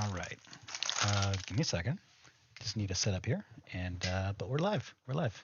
All right. Give me a second. Just need to set up here, and but we're live. We're live.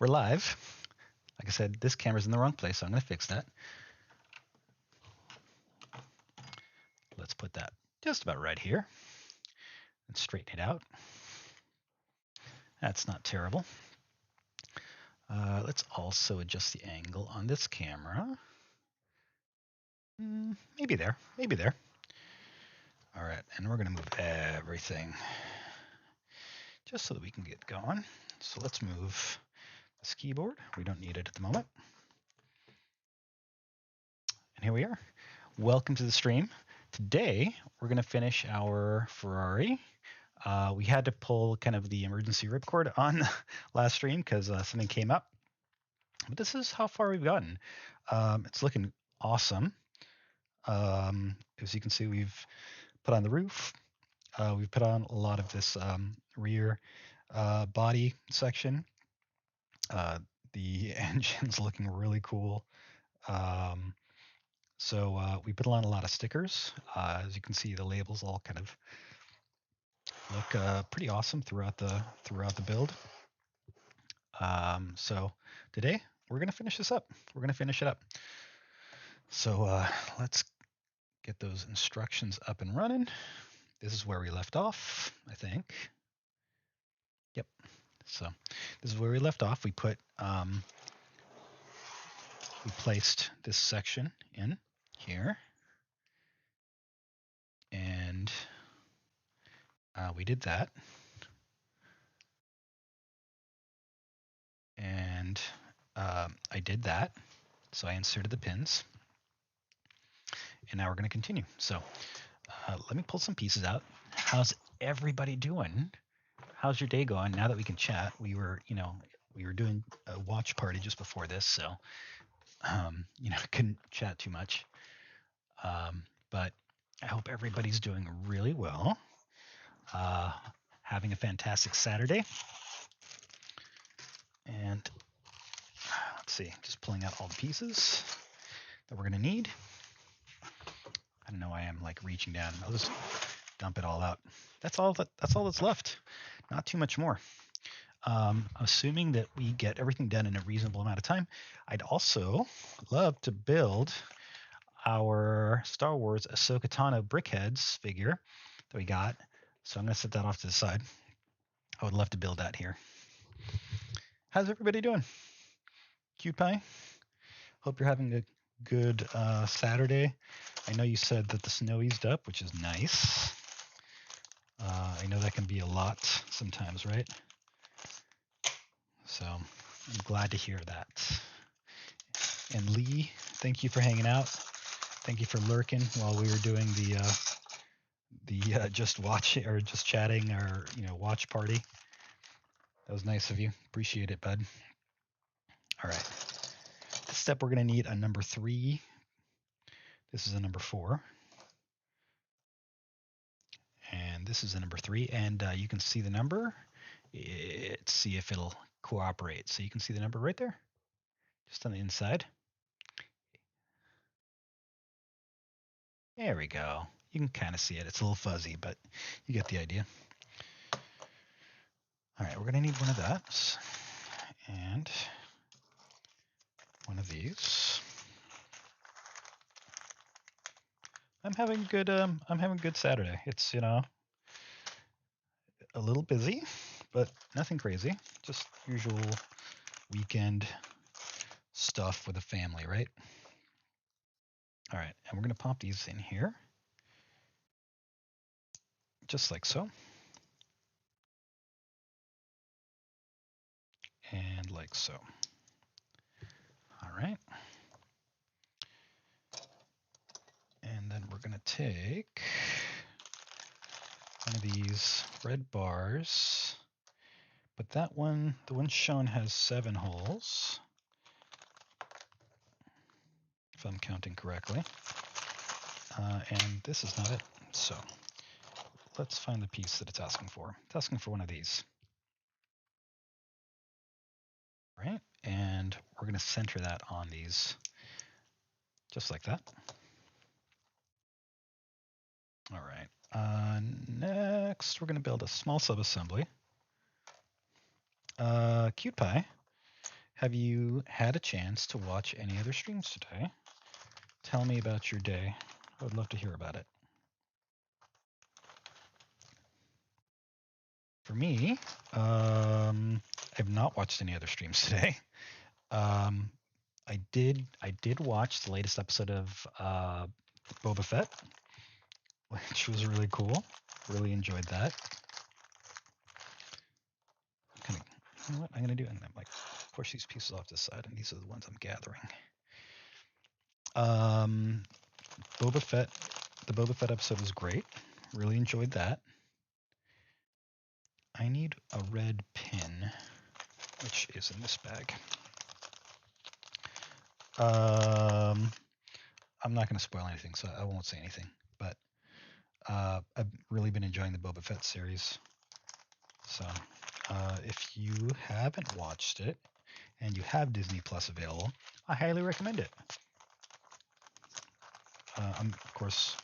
We're live. Like I said, this camera's in the wrong place, so I'm going to fix that. Let's put that just about right here and straighten it out. That's not terrible. Let's also adjust the angle on this camera. Maybe there, maybe there. All right, and we're going to move everything just so that we can get going. So let's move this keyboard. We don't need it at the moment. And here we are. Welcome to the stream. Today, we're going to finish our Ferrari. We had to pull kind of the emergency ripcord on the last stream because something came up. But this is how far we've gotten. It's looking awesome. As you can see, we've put on the roof. We've put on a lot of this rear body section. The engine's looking really cool. So we put on a lot of stickers. As you can see, the labels all kind of look pretty awesome throughout the build. So today we're gonna finish this up. We're gonna finish it up. So let's get those instructions up and running. This is where we left off, I think. Yep. So this is where we left off. We put we placed this section in here, and we did that. And I did that. So I inserted the pins. And now we're going to continue. So let me pull some pieces out. How's everybody doing? How's your day going? Now that we can chat, we were doing a watch party just before this, so couldn't chat too much. But I hope everybody's doing really well. Having a fantastic Saturday. And let's see, just pulling out all the pieces that we're going to need. I don't know why I'm like reaching down. I'll just dump it all out. That's all that's left. Not too much more. Assuming that we get everything done in a reasonable amount of time, I'd also love to build our Star Wars Ahsoka Tano brickheads figure that we got. So I'm going to set that off to the side. I would love to build that here. How's everybody doing? Cute pie? Hope you're having a good Saturday. I know you said that the snow eased up, which is nice. I know that can be a lot sometimes, right? So I'm glad to hear that. And Lee, thank you for hanging out. Thank you for lurking while we were doing the just watching or just chatting or watch party. That was nice of you. Appreciate it, bud. All right. This step we're going to need a number 3. This is a number 4. And this is a number 3. And you can see the number. Let's see if it'll cooperate. So you can see the number right there, just on the inside. There we go. You can kind of see it. It's a little fuzzy, but you get the idea. All right, we're going to need one of that and one of these. I'm having good Saturday. It's, a little busy, but nothing crazy. Just usual weekend stuff with the family, right? All right, and we're going to pop these in here. Just like so. And like so. All right. And then we're going to take one of these red bars, but that one, the one shown has 7 holes, if I'm counting correctly. And this is not it. So let's find the piece that it's asking for. It's asking for one of these. Right? And we're going to center that on these, just like that. All right. Next, we're going to build a small subassembly. Cute Pie, have you had a chance to watch any other streams today? Tell me about your day. I would love to hear about it. For me, I've not watched any other streams today. I did watch the latest episode of Boba Fett, which was really cool. Really enjoyed that. You know what I'm gonna do? I'm gonna like push these pieces off to the side, and these are the ones I'm gathering. Boba Fett. The Boba Fett episode was great. Really enjoyed that. I need a red pin, which is in this bag. I'm not going to spoil anything, so I won't say anything. But I've really been enjoying the Boba Fett series. So if you haven't watched it and you have Disney Plus available, I highly recommend it. Of course,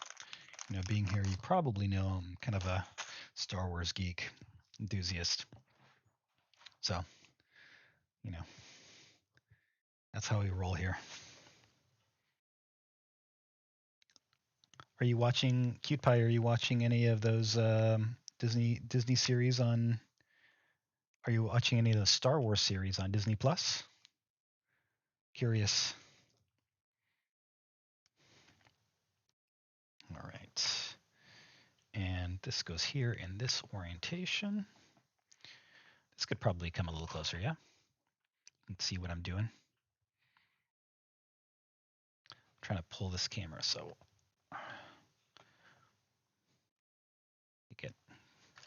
being here, you probably know I'm kind of a Star Wars geek enthusiast. So, that's how we roll here. Are you watching Cute Pie? Are you watching any of those Disney series on? Are you watching any of the Star Wars series on Disney Plus? Curious. All right. And this goes here in this orientation. This could probably come a little closer, yeah? You can see what I'm doing. I'm trying to pull this camera so you get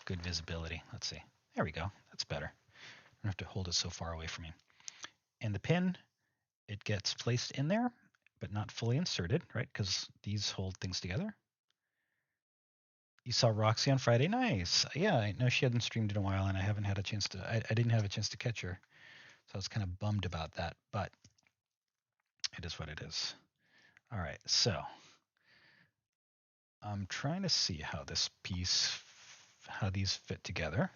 good visibility. Let's see. There we go. That's better. I don't have to hold it so far away from me. And the pin, it gets placed in there, but not fully inserted, right? Because these hold things together. You saw Roxy on Friday? Nice. Yeah, I know she hadn't streamed in a while, and I haven't had a chance to. I didn't have a chance to catch her, so I was kind of bummed about that. But it is what it is. All right, so I'm trying to see how this piece, how these fit together.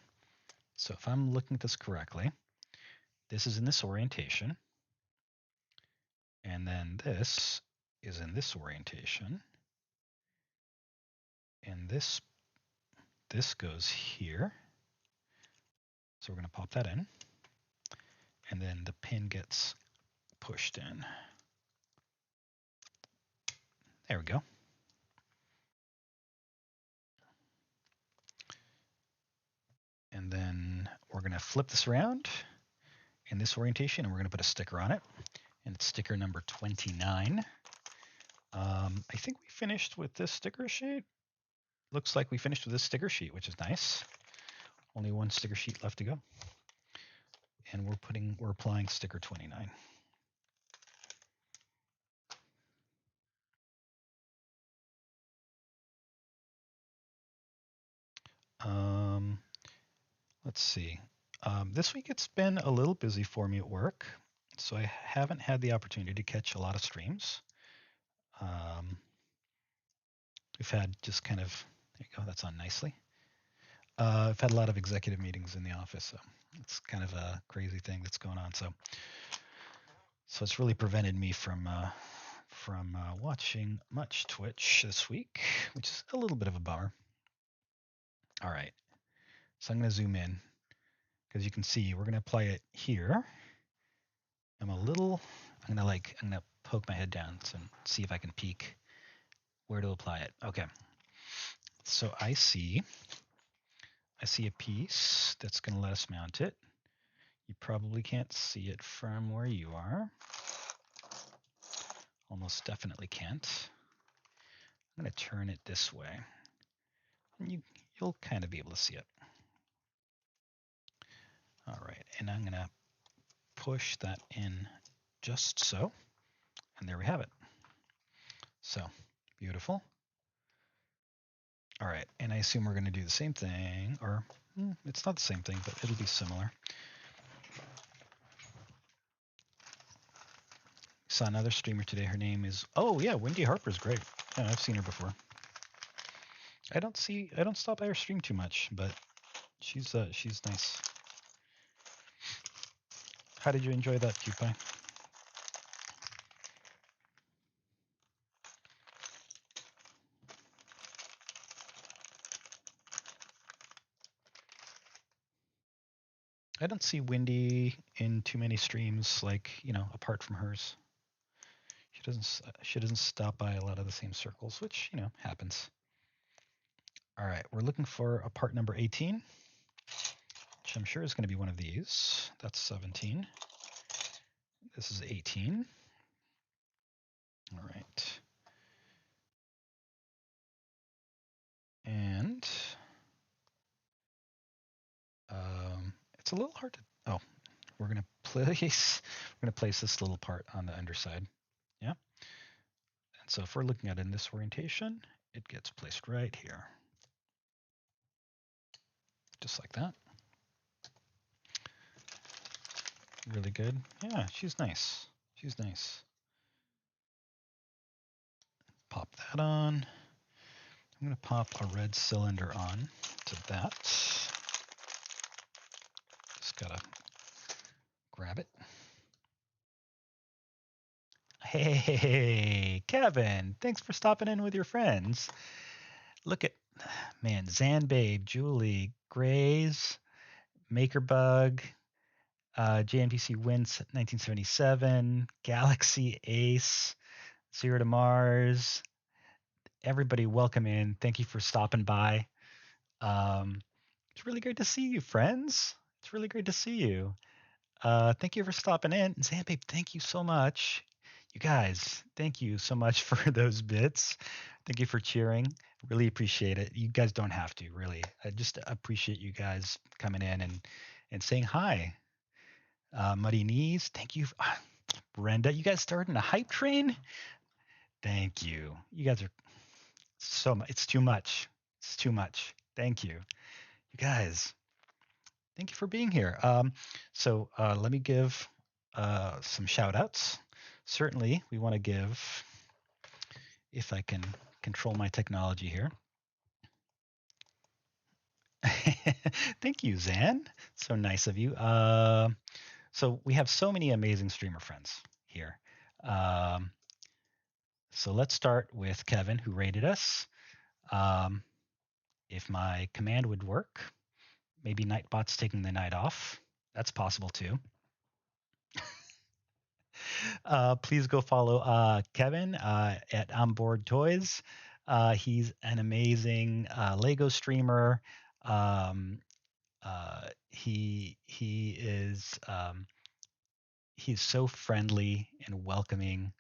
So if I'm looking at this correctly, this is in this orientation, and then this is in this orientation, and this goes here. So we're going to pop that in. and then the pin gets pushed in. There we go. And then we're going to flip this around in this orientation, and we're going to put a sticker on it. And it's sticker number 29. I think we finished with this sticker sheet. Looks like we finished with this sticker sheet, which is nice. Only one sticker sheet left to go. And we're applying sticker 29. Let's see. This week it's been a little busy for me at work, so I haven't had the opportunity to catch a lot of streams. We've had just kind of, there you go, that's on nicely. I've had a lot of executive meetings in the office, so it's kind of a crazy thing that's going on. So it's really prevented me from watching much Twitch this week, which is a little bit of a bummer. All right, so I'm going to zoom in because you can see we're going to apply it here. I'm going to poke my head down and see if I can peek where to apply it. Okay, so I see a piece that's going to let us mount it. You probably can't see it from where you are. Almost definitely can't. I'm going to turn it this way. And you'll kind of be able to see it. All right, and I'm going to push that in just so. And there we have it. So, beautiful. All right, and I assume we're going to do the same thing, or it's not the same thing, but it'll be similar. Saw another streamer today. Her name is, oh yeah, Wendy Harper's great. Yeah, I've seen her before. I don't stop by her stream too much, but she's nice. How did you enjoy that, QPie? I don't see Wendy in too many streams, like, apart from hers. She doesn't stop by a lot of the same circles, which, happens. All right, we're looking for a part number 18, which I'm sure is going to be one of these. That's 17. This is 18. All right. And it's a little hard to, we're going to place this little part on the underside. Yeah. And so if we're looking at it in this orientation, it gets placed right here. Just like that. Really good. Yeah, she's nice. She's nice. Pop that on. I'm going to pop a red cylinder on to that. Just got to grab it. Hey, Kevin, thanks for stopping in with your friends. Look at, man, Zanbabe, Julie, Grays, Makerbug, JNPC Wins 1977, Galaxy Ace, Zero to Mars. Everybody, welcome in. Thank you for stopping by. It's really great to see you, friends. It's really great to see you. Thank you for stopping in. Zanbabe, thank you so much. You guys, thank you so much for those bits. Thank you for cheering. Really appreciate it. You guys don't have to, really. I just appreciate you guys coming in and saying hi. Muddy Knees, thank you. Brenda, you guys starting a hype train? Thank you. You guys are so much. It's too much. It's too much. Thank you. You guys, thank you for being here. So let me give some shout outs. Certainly, we want to give, if I can control my technology here. Thank you, Zan. So nice of you. So we have so many amazing streamer friends here. So let's start with Kevin, who rated us. If my command would work, maybe Nightbot's taking the night off. That's possible too. Please go follow Kevin at Onboard Toys. He's an amazing Lego streamer. He is he's so friendly and welcoming.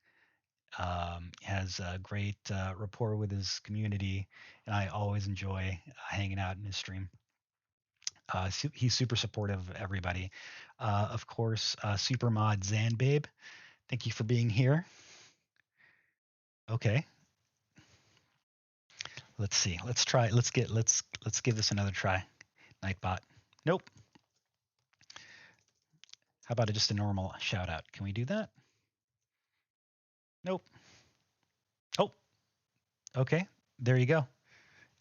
Has a great rapport with his community, and I always enjoy hanging out in his stream. He's super supportive of everybody. Of course, Supermod Zanbabe, thank you for being here. Okay, let's see. Let's try. Let's give this another try. Nightbot. Nope. How about just a normal shout out? Can we do that? Nope. Oh, okay. There you go.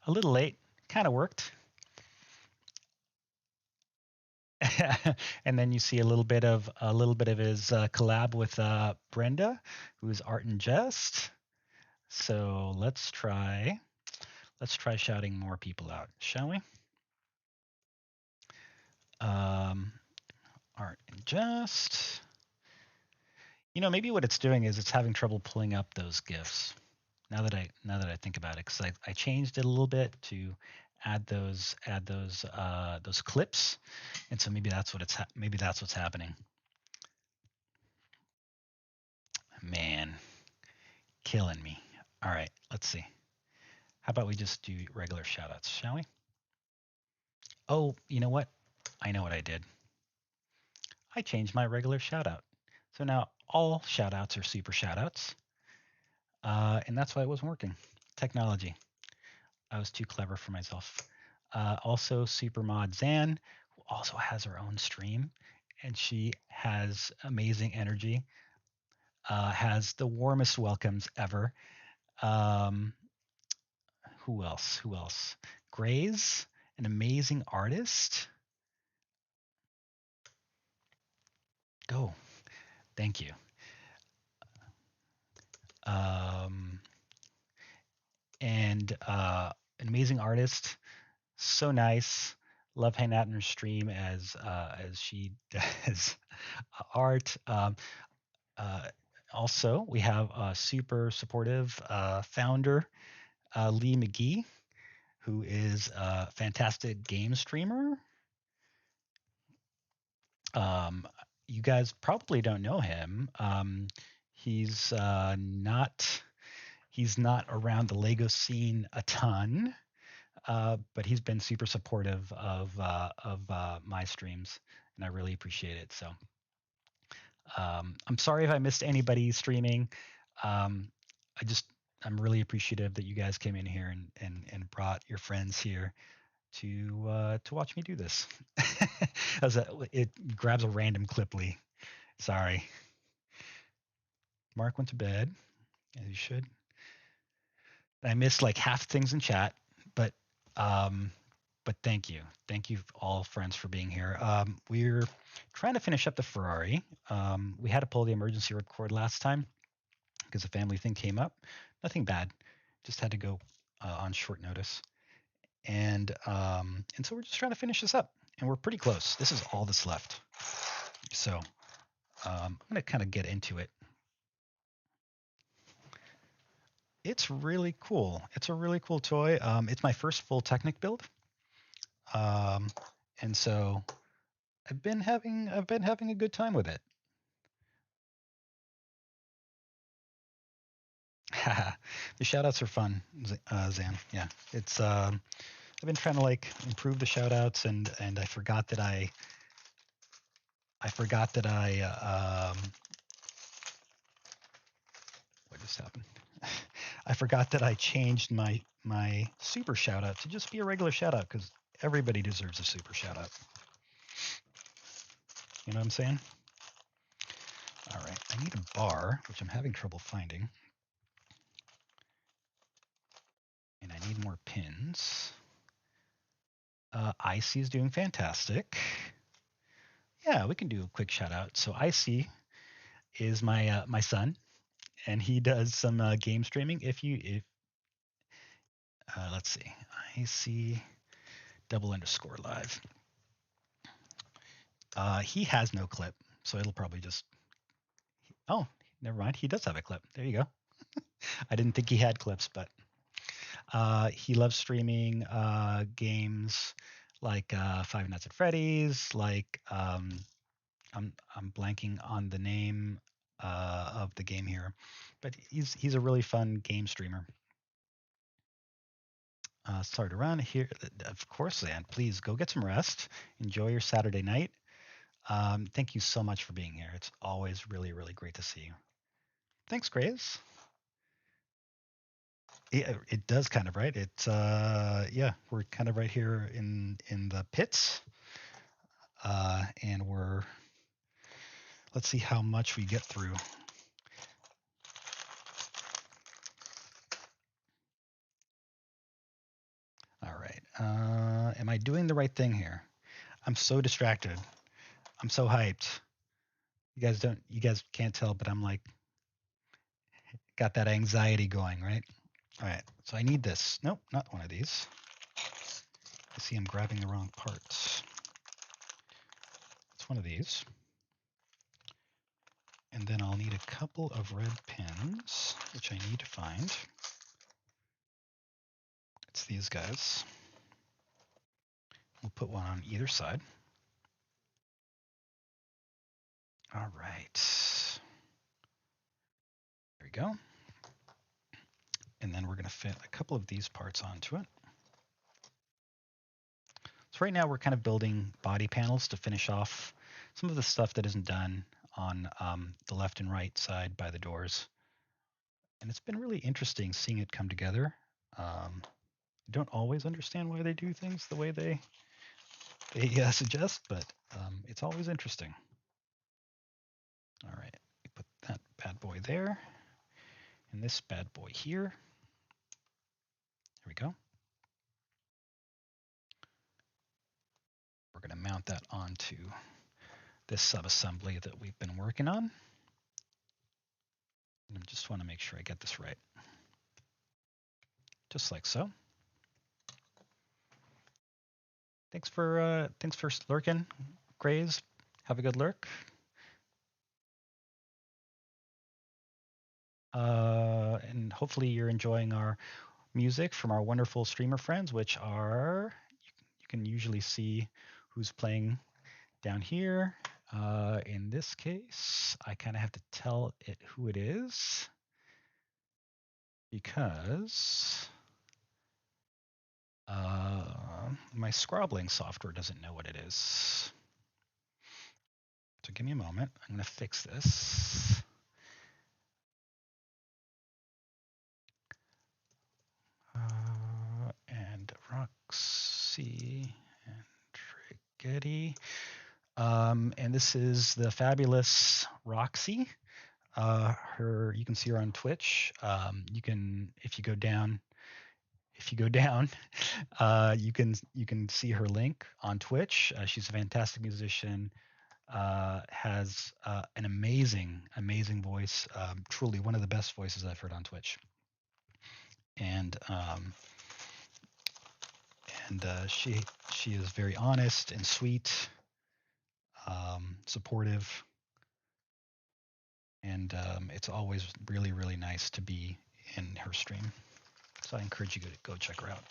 A little late. Kind of worked. And then you see a little bit of his collab with Brenda, who's Art and Jest. So let's try shouting more people out, shall we? Art and Jest. You know, maybe what it's doing is it's having trouble pulling up those GIFs. Now that I think about it, because I changed it a little bit to add those clips, and so maybe that's what's happening. Man, killing me. All right, let's see. How about we just do regular shoutouts, shall we? Oh, you know what? I know what I did. I changed my regular shoutout. So now all shoutouts are super shoutouts. And that's why it wasn't working. Technology. I was too clever for myself. Also, Supermod Zan, who also has her own stream, and she has amazing energy. Has the warmest welcomes ever. Who else? Grays, an amazing artist. Go. Thank you. And an amazing artist. So nice. Love hanging out in her stream as she does art. Also, we have a super supportive founder, Lee McGee, who is a fantastic game streamer. You guys probably don't know him. He's not around the Lego scene a ton, but he's been super supportive of my streams, and I really appreciate it. So I'm sorry if I missed anybody streaming. I'm really appreciative that you guys came in here and brought your friends here to watch me do this. It grabs a random cliply. Sorry. Mark went to bed, as you should. I missed like half things in chat, but thank you all friends for being here. We're trying to finish up the Ferrari. We had to pull the emergency record last time because a family thing came up. Nothing bad, just had to go on short notice. And so we're just trying to finish this up, and we're pretty close. This is all that's left. So I'm gonna kind of get into it. It's really cool. It's a really cool toy. It's my first full Technic build, and so I've been having a good time with it. The shoutouts are fun, Zan. Yeah, it's. I've been trying to like improve the shoutouts, and I forgot that I. What just happened? I forgot that I changed my super shout out to just be a regular shout out because everybody deserves a super shout out. You know what I'm saying? All right, I need a bar, which I'm having trouble finding. And I need more pins. Icy is doing fantastic. Yeah, we can do a quick shout out. So Icy is my my son, and he does some game streaming. Let's see, Icy _live. He has no clip, so it'll probably just Oh, never mind. He does have a clip. There you go. I didn't think he had clips, but he loves streaming games like Five Nights at Freddy's, like I'm blanking on the name of the game here, but he's a really fun game streamer. Sorry to run here. Of course, Ann, please go get some rest. Enjoy your Saturday night. Thank you so much for being here. It's always really, really great to see you. Thanks, Graves. Yeah, it does kind of, right? It's yeah, we're kind of right here in the pits, and let's see how much we get through. All right. Am I doing the right thing here? I'm so distracted. I'm so hyped. You guys can't tell, but I'm like got that anxiety going, right? All right. So I need this. Nope, not one of these. I see I'm grabbing the wrong parts. It's one of these. And then I'll need a couple of red pins, which I need to find. It's these guys. We'll put one on either side. All right. There we go. And then we're going to fit a couple of these parts onto it. So right now we're kind of building body panels to finish off some of the stuff that isn't done on the left and right side by the doors. And it's been really interesting seeing it come together. I don't always understand why they do things the way they suggest, but it's always interesting. All right, we put that bad boy there, and this bad boy here. There we go. We're going to mount that onto this subassembly that we've been working on. And I just want to make sure I get this right. Just like so. Thanks for lurking, Grays. Have a good lurk. And hopefully you're enjoying our music from our wonderful streamer friends, which are, you can usually see who's playing down here. In this case, I kind of have to tell it who it is because my scrobbling software doesn't know what it is. So give me a moment. I'm going to fix this. And Roxy and Triggetti. And this is the fabulous Roxy. You can see her on Twitch. You can, if you go down, you can see her link on Twitch. She's a fantastic musician. Has an amazing voice. Truly one of the best voices I've heard on Twitch. And she is very honest and sweet, supportive, and it's always really, really nice to be in her stream. So I encourage you to go check her out.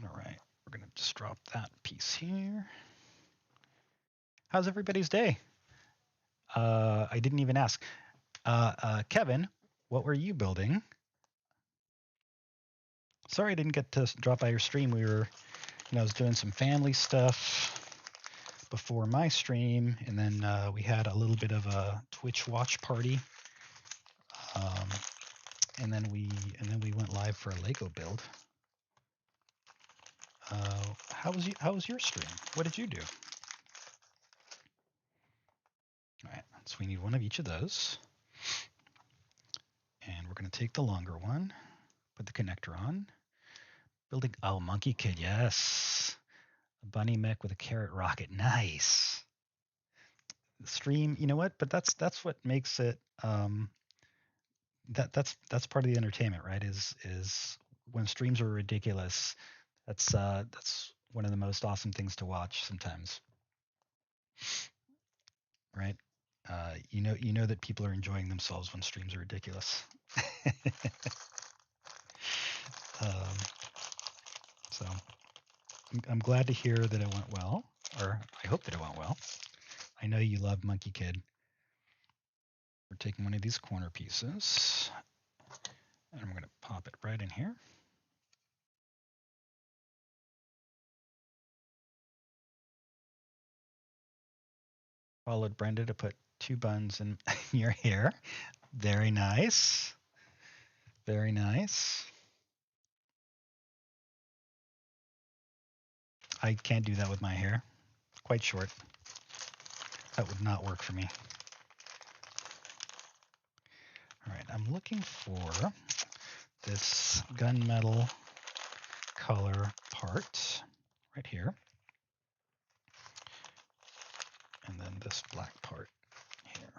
All right, we're gonna just drop that piece here. How's everybody's day? I didn't even ask. Kevin, what were you building? Sorry I didn't get to drop by your stream. I was doing some family stuff before my stream, and then we had a little bit of a Twitch watch party, and then we went live for a Lego build. How was your stream? What did you do? All right, so we need one of each of those, and we're going to take the longer one, put the connector on. Building, Monkey Kid, yes. A bunny mech with a carrot rocket, nice. The stream, you know what? But that's what makes it. That's part of the entertainment, right? Is when streams are ridiculous. That's one of the most awesome things to watch sometimes, right? You know that people are enjoying themselves when streams are ridiculous. um, so I'm glad to hear that it went well, or I hope that it went well. I know you love Monkey Kid. We're taking one of these corner pieces, and I'm going to pop it right in here. Followed Brenda to put 2 buns in your hair. Very nice. Very nice. I can't do that with my hair. Quite short. That would not work for me. All right, I'm looking for this gunmetal color part right here. And then this black part here.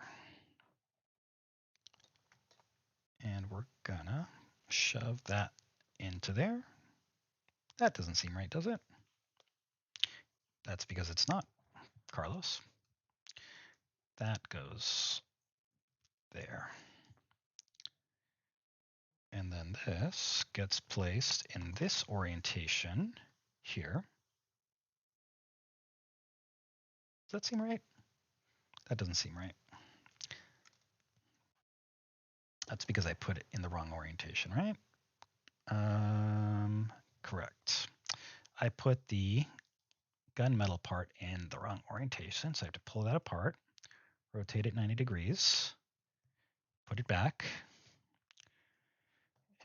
And we're gonna shove that into there. That doesn't seem right, does it? That's because it's not, Carlos. That goes there. And then this gets placed in this orientation here. Does that seem right? That doesn't seem right. That's because I put it in the wrong orientation, right? Correct. I put the gunmetal part in the wrong orientation, so I have to pull that apart, rotate it 90 degrees, put it back,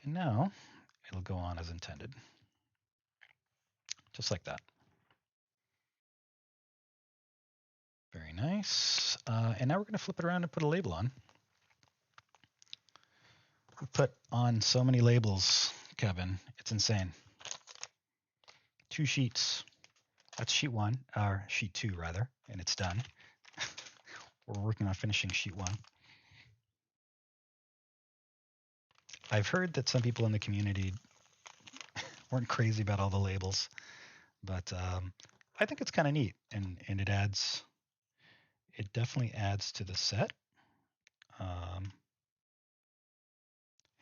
and now it'll go on as intended. Just like that. Very nice. And now we're going to flip it around and put a label on. We put on so many labels, Kevin. It's insane. 2 sheets. That's sheet 1, or sheet 2 rather, and it's done. We're working on finishing sheet 1. I've heard that some people in the community weren't crazy about all the labels, but I think it's kind of neat, and it definitely adds to the set. And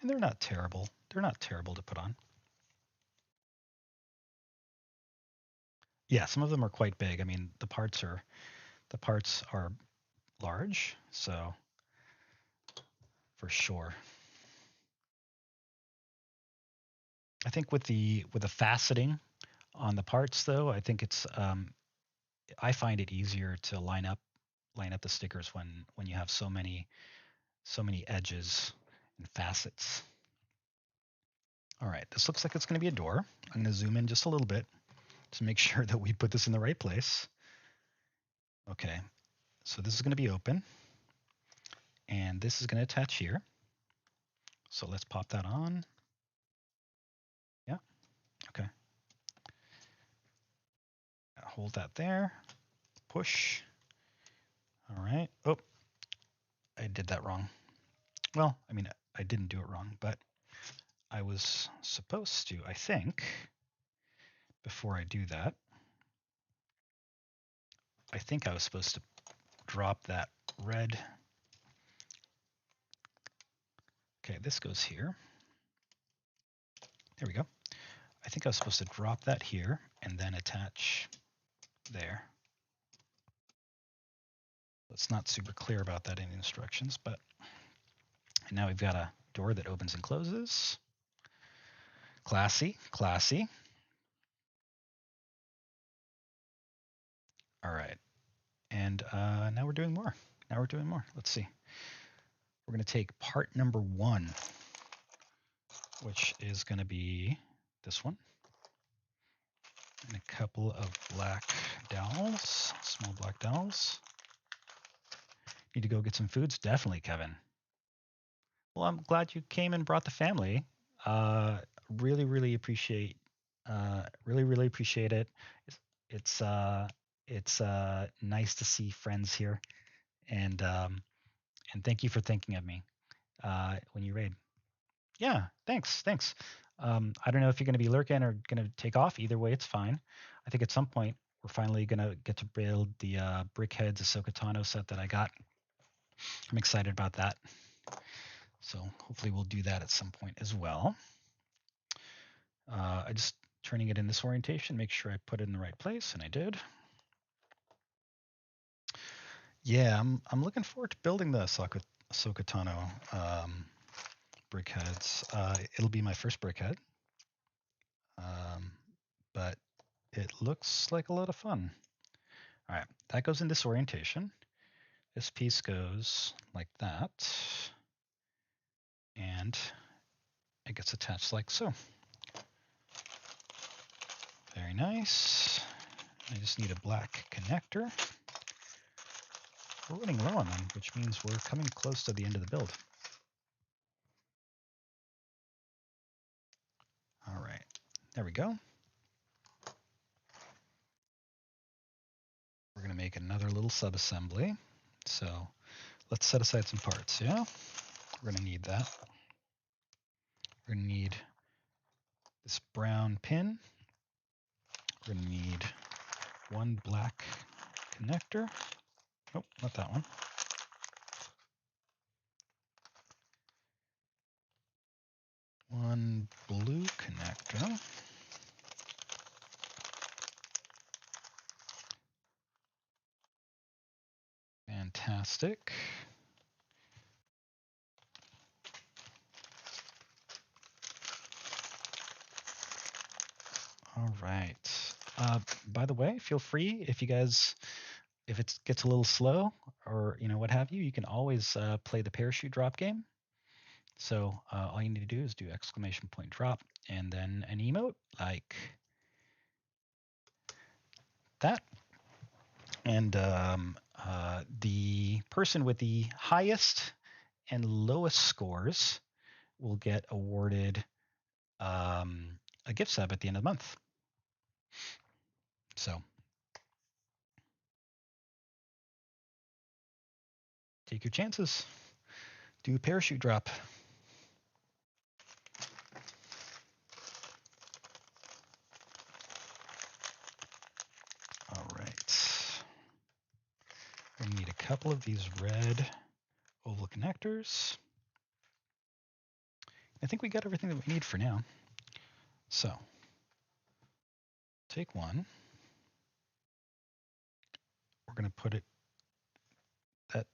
they're not terrible. They're not terrible to put on. Yeah, some of them are quite big. I mean, the parts are large, so for sure. I think with the faceting on the parts, though, I think it's I find it easier to line up the stickers when you have so many edges and facets. All right, this looks like it's going to be a door. I'm going to zoom in just a little bit to make sure that we put this in the right place. Okay, so this is going to be open, and this is going to attach here. So let's pop that on. Yeah, okay. Hold that there, push. All right, oh, I did that wrong. Well, I mean, I didn't do it wrong, but I was supposed to, I think, before I do that, I think I was supposed to drop that red. Okay, this goes here. There we go. I think I was supposed to drop that here and then attach there. It's not super clear about that in the instructions, but and now we've got a door that opens and closes. Classy, classy. All right, and now we're doing more. Let's see. We're going to take part number 1, which is going to be this one, and a couple of black dowels, small black dowels. Need to go get some foods? Definitely, Kevin. Well, I'm glad you came and brought the family. Really appreciate. Really appreciate it. It's nice to see friends here, and thank you for thinking of me when you raid. Yeah, thanks. I don't know if you're going to be lurking or going to take off. Either way, it's fine. I think at some point we're finally going to get to build the Brickheads Ahsoka Tano set that I got. I'm excited about that. So hopefully we'll do that at some point as well. I just turning it in this orientation, make sure I put it in the right place, and I did. Yeah, I'm looking forward to building the Ahsoka Tano brickheads. It'll be my first brickhead, but it looks like a lot of fun. All right, that goes in this orientation. This piece goes like that, and it gets attached like so. Very nice. I just need a black connector. We're running low on them, which means we're coming close to the end of the build. All right, there we go. We're going to make another little subassembly. So let's set aside some parts, yeah? We're going to need that. We're going to need this brown pin. We're going to need one black connector. Oh, not that one. One blue connector. Fantastic. All right. By the way, feel free if it gets a little slow or what have you, you can always play the parachute drop game. So all you need to do is do !! drop and then an emote like that. And the person with the highest and lowest scores will get awarded a gift sub at the end of the month. So take your chances. Do a parachute drop. All right. We need a couple of these red oval connectors. I think we got everything that we need for now. So take one. We're going to put it that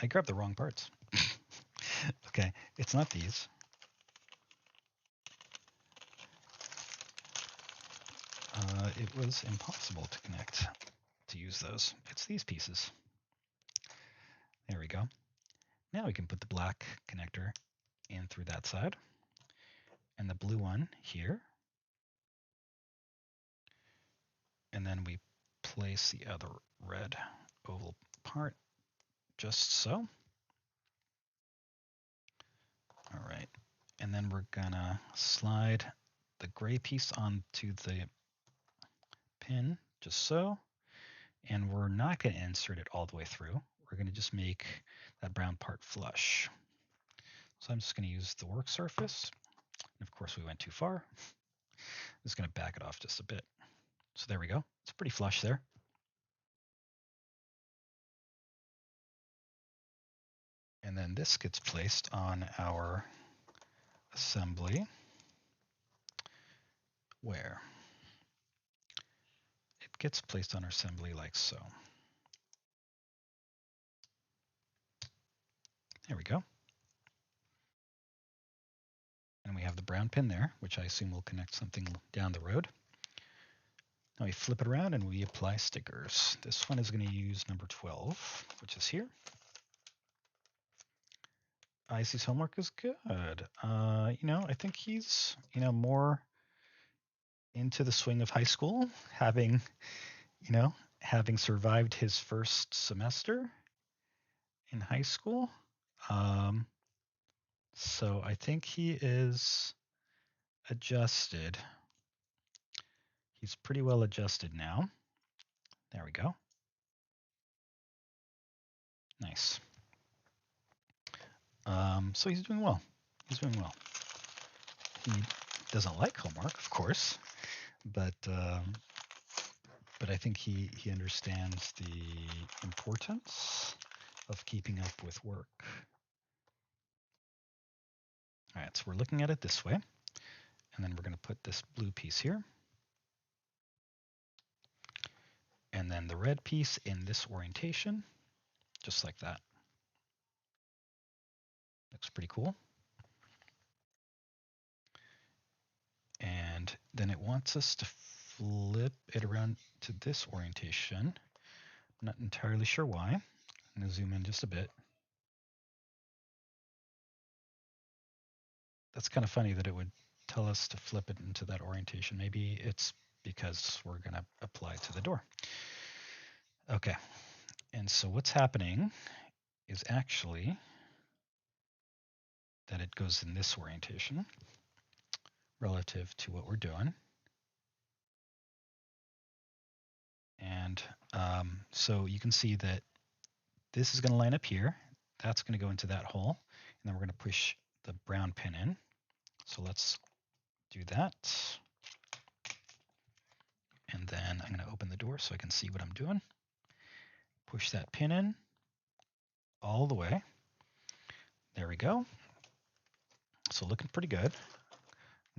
I grabbed the wrong parts. Okay, it's not these. It was impossible to connect to use those. It's these pieces. There we go. Now we can put the black connector in through that side and the blue one here. And then we place the other red oval part just so. All right. And then we're gonna slide the gray piece onto the pin just so. And we're not going to insert it all the way through. We're going to just make that brown part flush. So I'm just going to use the work surface. And of course, we went too far. I'm just going to back it off just a bit. So there we go. It's pretty flush there. And then this gets placed on our assembly where it gets placed on our assembly like so. There we go. And we have the brown pin there, which I assume will connect something down the road. Now we flip it around and we apply stickers. This one is going to use number 12, which is here. Icy's homework is good. I think he's, more into the swing of high school, having survived his first semester in high school. So I think he is adjusted. He's pretty well adjusted now. There we go. Nice. So he's doing well. He doesn't like homework, of course, but I think he understands the importance of keeping up with work. All right, so we're looking at it this way, and then we're going to put this blue piece here, and then the red piece in this orientation, just like that. Looks pretty cool. And then it wants us to flip it around to this orientation. I'm not entirely sure why. I'm going to zoom in just a bit. That's kind of funny that it would tell us to flip it into that orientation. Maybe it's because we're going to apply to the door. Okay, and so what's happening is actually that it goes in this orientation relative to what we're doing. And so you can see that this is going to line up here. That's going to go into that hole. And then we're going to push the brown pin in. So let's do that. And then I'm going to open the door so I can see what I'm doing. Push that pin in all the way. There we go. So looking pretty good.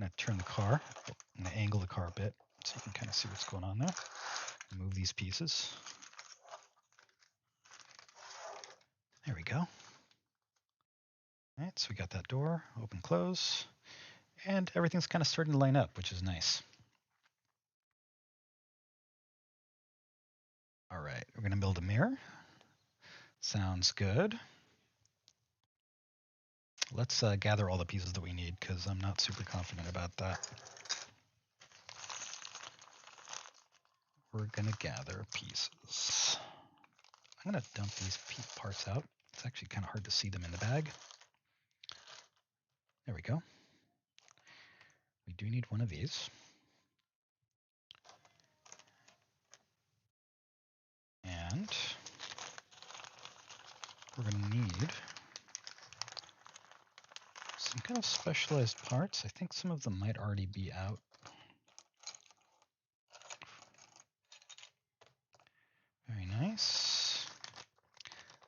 I'm going to turn the car. I'm going to angle the car a bit so you can kind of see what's going on there. Move these pieces. There we go. All right, so we got that door, open, close, and everything's kind of starting to line up, which is nice. All right, we're going to build a mirror. Sounds good. Let's gather all the pieces that we need because I'm not super confident about that. We're going to gather pieces. I'm going to dump these parts out. It's actually kind of hard to see them in the bag. There we go. We do need one of these. And we're going to need some kind of specialized parts. I think some of them might already be out. Very nice.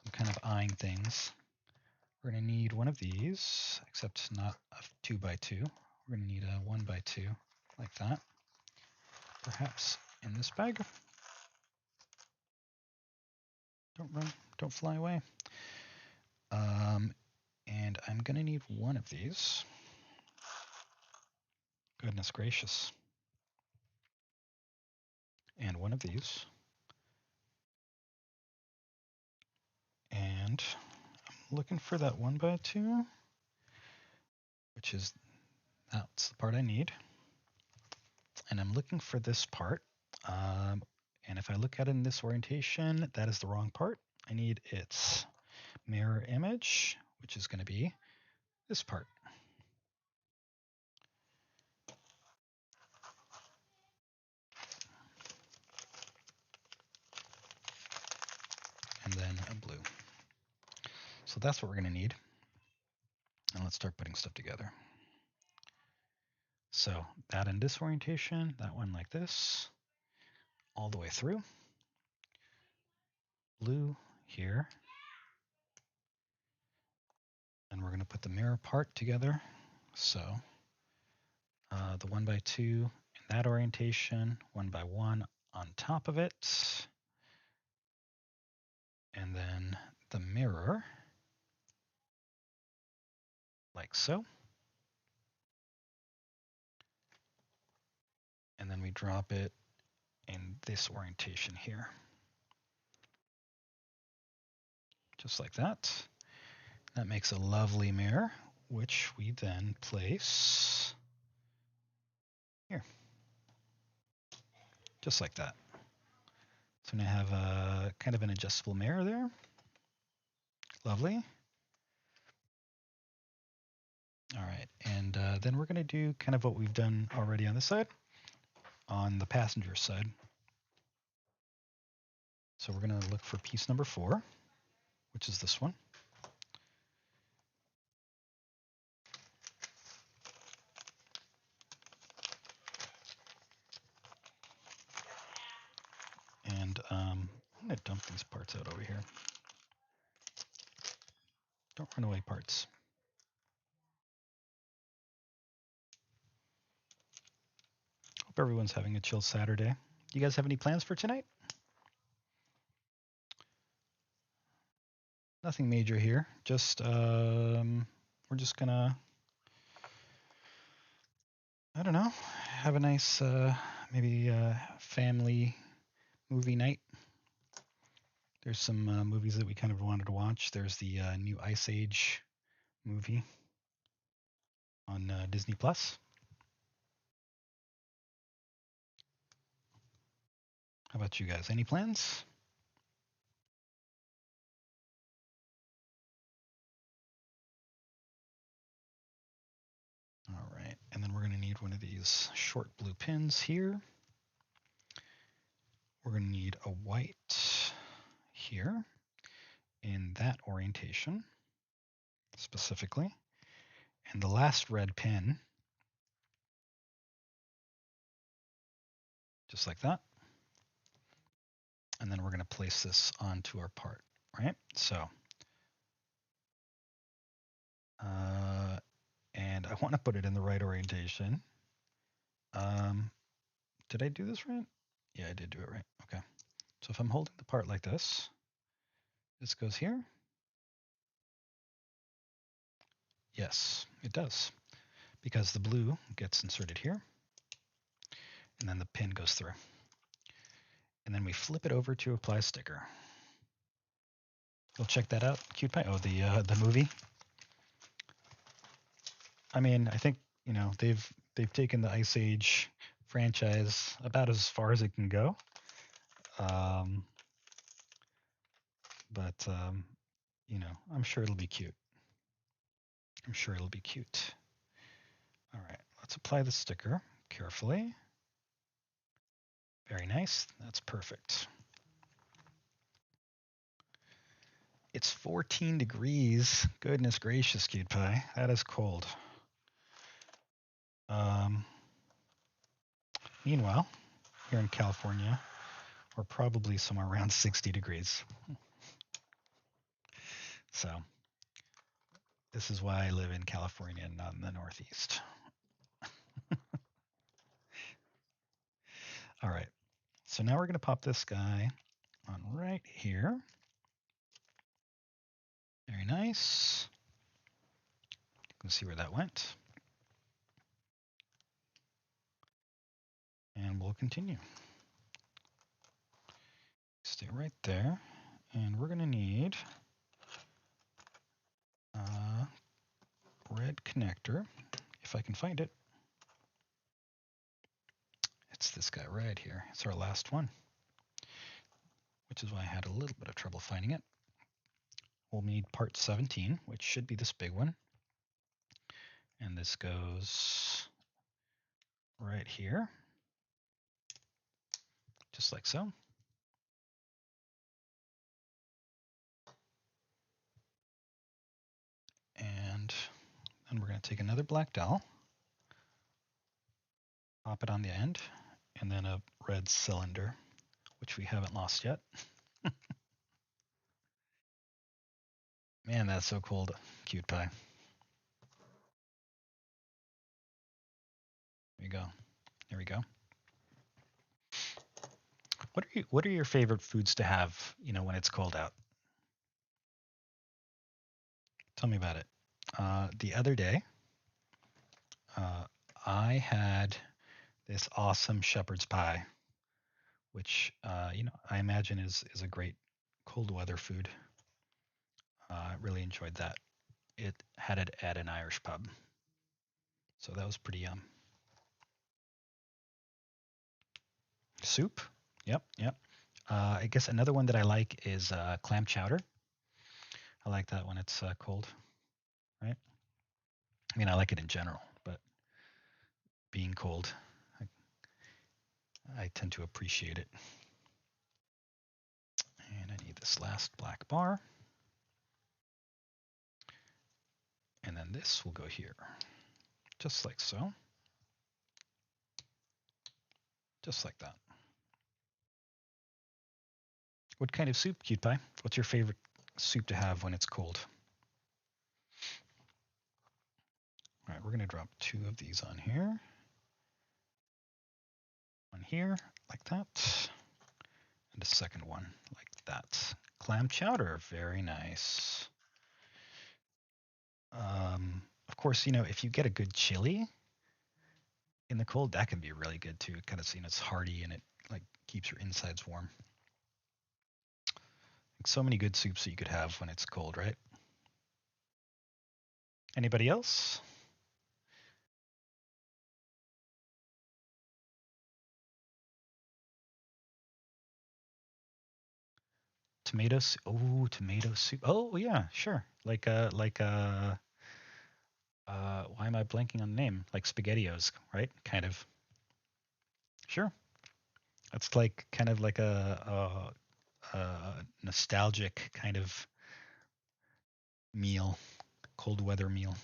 I'm kind of eyeing things. We're going to need one of these, except not a 2x2. We're going to need a 1x2, like that. Perhaps in this bag. Don't run, don't fly away. And I'm going to need one of these. Goodness gracious. And one of these. And I'm looking for that 1x2, which is, that's the part I need. And I'm looking for this part. And if I look at it in this orientation, that is the wrong part. I need its mirror image, which is going to be this part. And then a blue. So that's what we're going to need. And let's start putting stuff together. So that in this orientation, that one like this, all the way through. Blue here. And we're going to put the mirror part together. So the 1x2 in that orientation, 1x1 on top of it. And then the mirror, like so. And then we drop it in this orientation here. Just like that. That makes a lovely mirror, which we then place here. Just like that. So now I have a kind of an adjustable mirror there. Lovely. All right, and then we're going to do kind of what we've done already on this side, on the passenger side. So we're going to look for piece number 4, which is this one. I'm going to dump these parts out over here. Don't run away, parts. Hope everyone's having a chill Saturday. You guys have any plans for tonight? Nothing major here. Just we're just gonna, I don't know, have a nice maybe family movie night. There's some movies that we kind of wanted to watch. There's the new Ice Age movie on Disney Plus. How about you guys? Any plans? All right, and then we're going to need one of these short blue pins here. We're going to need a white here in that orientation specifically. And the last red pin, just like that. And then we're going to place this onto our part, right? So, and I want to put it in the right orientation. Did I do this right? Yeah, I did do it right. Okay. So if I'm holding the part like this goes here. Yes, it does. Because the blue gets inserted here. And then the pin goes through. And then we flip it over to apply sticker. Go check that out. Cute Pie. Oh, the movie. I mean, I think, you know, they've taken the Ice Age franchise about as far as it can go. But you know, I'm sure it'll be cute. I'm sure it'll be cute. All right, let's apply the sticker carefully. Very nice. That's perfect. It's 14 degrees. Goodness gracious, Cute Pie. That is cold. Meanwhile, here in California, we're probably somewhere around 60 degrees. So this is why I live in California and not in the Northeast. All right. So now we're going to pop this guy on right here. Very nice. You can see where that went. And we'll continue. Stay right there. And we're going to need a red connector, if I can find it. It's this guy right here. It's our last one, which is why I had a little bit of trouble finding it. We'll need part 17, which should be this big one. And this goes right here, just like so. And then we're going to take another black dowel, pop it on the end, and then a red cylinder, which we haven't lost yet. Man, that's so cold, Cute Pie. There you go. There we go. What are your favorite foods to have, you know, when it's cold out? Tell me about it. The other day, I had this awesome shepherd's pie, which you know, I imagine is a great cold weather food. I really enjoyed that. It had it at an Irish pub, so that was pretty yum. Soup. Yep, yep. I guess another one that I like is clam chowder. I like that when it's cold, right? I mean, I like it in general, but being cold, I tend to appreciate it. And I need this last black bar. And then this will go here, just like so. Just like that. What kind of soup, Cute Pie? What's your favorite soup to have when it's cold? All right, we're going to drop 2 of these on here. One here, like that. And a second one, like that. Clam chowder, very nice. Of course, if you get a good chili in the cold, that can be really good too. It kind of, it's hearty and it like keeps your insides warm. Like so many good soups that you could have when it's cold, right? Anybody else? Tomatoes. Oh, tomato soup. Oh yeah, sure. Why am I blanking on the name? Like SpaghettiOs, right? Kind of. Sure. That's like kind of like a nostalgic kind of meal, cold weather meal.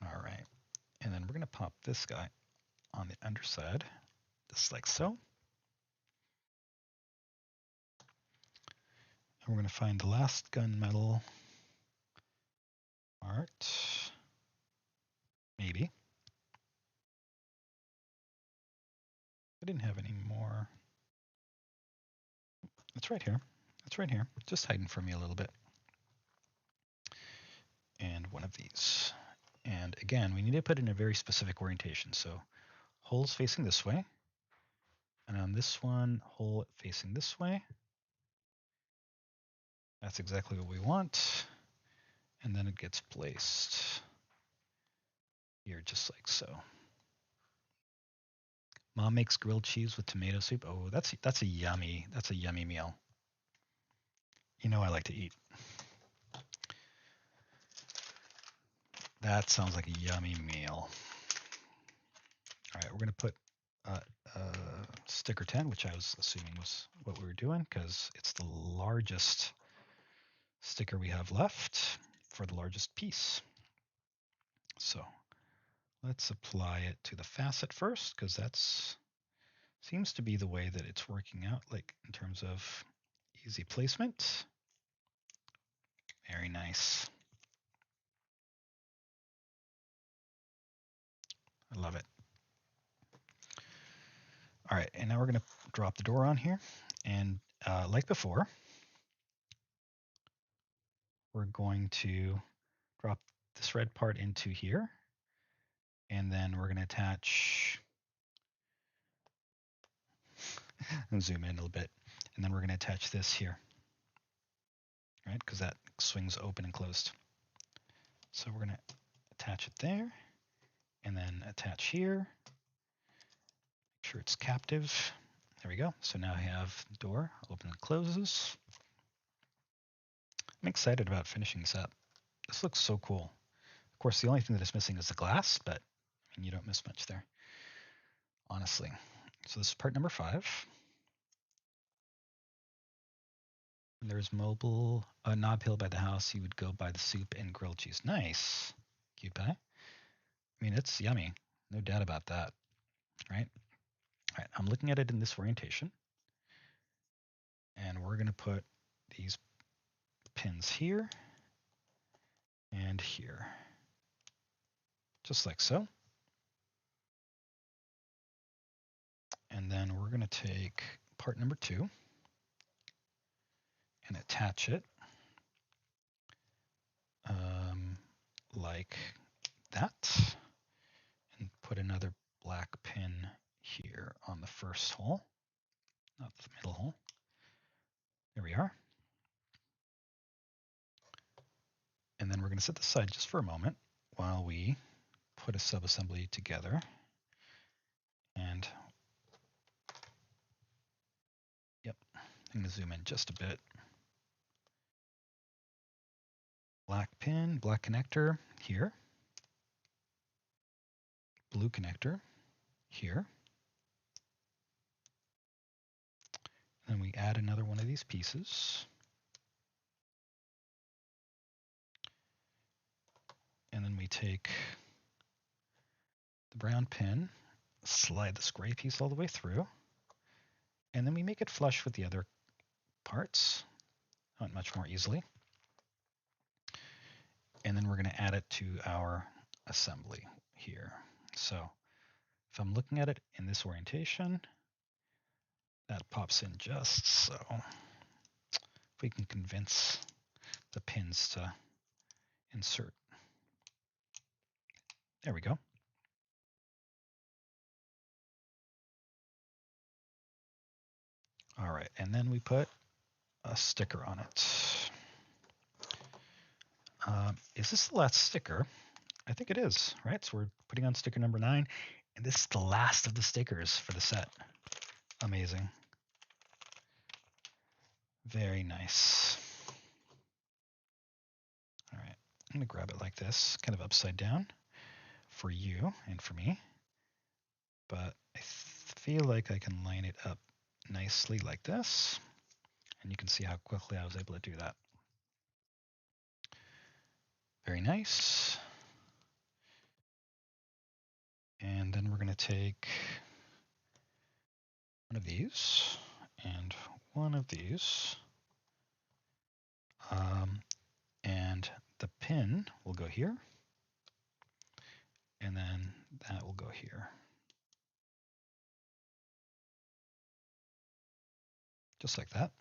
All right. And then we're going to pop this guy on the underside, just like so. And we're going to find the last gunmetal part. Maybe. I didn't have any more. It's right here. It's right here. Just hiding from me a little bit. And one of these. And again, we need to put in a very specific orientation. So holes facing this way. And on this one, hole facing this way. That's exactly what we want. And then it gets placed here just like so. Mom makes grilled cheese with tomato soup. Oh, that's a yummy meal. I like to eat. That sounds like a yummy meal. All right, we're going to put sticker 10, which I was assuming was what we were doing because it's the largest sticker we have left for the largest piece. So let's apply it to the facet first because that's seems to be the way that it's working out, like in terms of easy placement. Very nice. I love it. All right, and now we're going to drop the door on here. And like before, we're going to drop this red part into here. And then we're going to attach, and zoom in a little bit. And then we're going to attach this here, right? Because that swings open and closed. So we're going to attach it there and then attach here. Make sure it's captive. There we go. So now I have the door open and closes. I'm excited about finishing this up. This looks so cool. Of course, the only thing that is missing is the glass, but I mean, you don't miss much there, honestly. So this is part number 5. When there's mobile, Knob Hill by the house, you would go buy the soup and grilled cheese. Nice. Cute pie. I mean, it's yummy. No doubt about that, right? All right, I'm looking at it in this orientation. And we're going to put these pins here and here, just like so. And then we're going to take part number 2 and attach it like that, and put another black pin here on the first hole, not the middle hole. There we are. And then we're going to set this aside just for a moment while we put a subassembly together. And yep, I'm going to zoom in just a bit. Black pin, black connector here. Blue connector here. Then we add another one of these pieces. And then we take the brown pin, slide this gray piece all the way through. And then we make it flush with the other parts much more easily. And then we're going to add it to our assembly here. So if I'm looking at it in this orientation, that pops in just so. If we can convince the pins to insert. There we go. All right, and then we put a sticker on it. Is this the last sticker? I think it is, right? So we're putting on sticker number 9, and this is the last of the stickers for the set. Amazing. Very nice. All right, I'm gonna grab it like this, kind of upside down for you and for me. But I feel like I can line it up nicely like this. And you can see how quickly I was able to do that. Very nice. And then we're going to take one of these and one of these. And the pin will go here. And then that will go here. Just like that.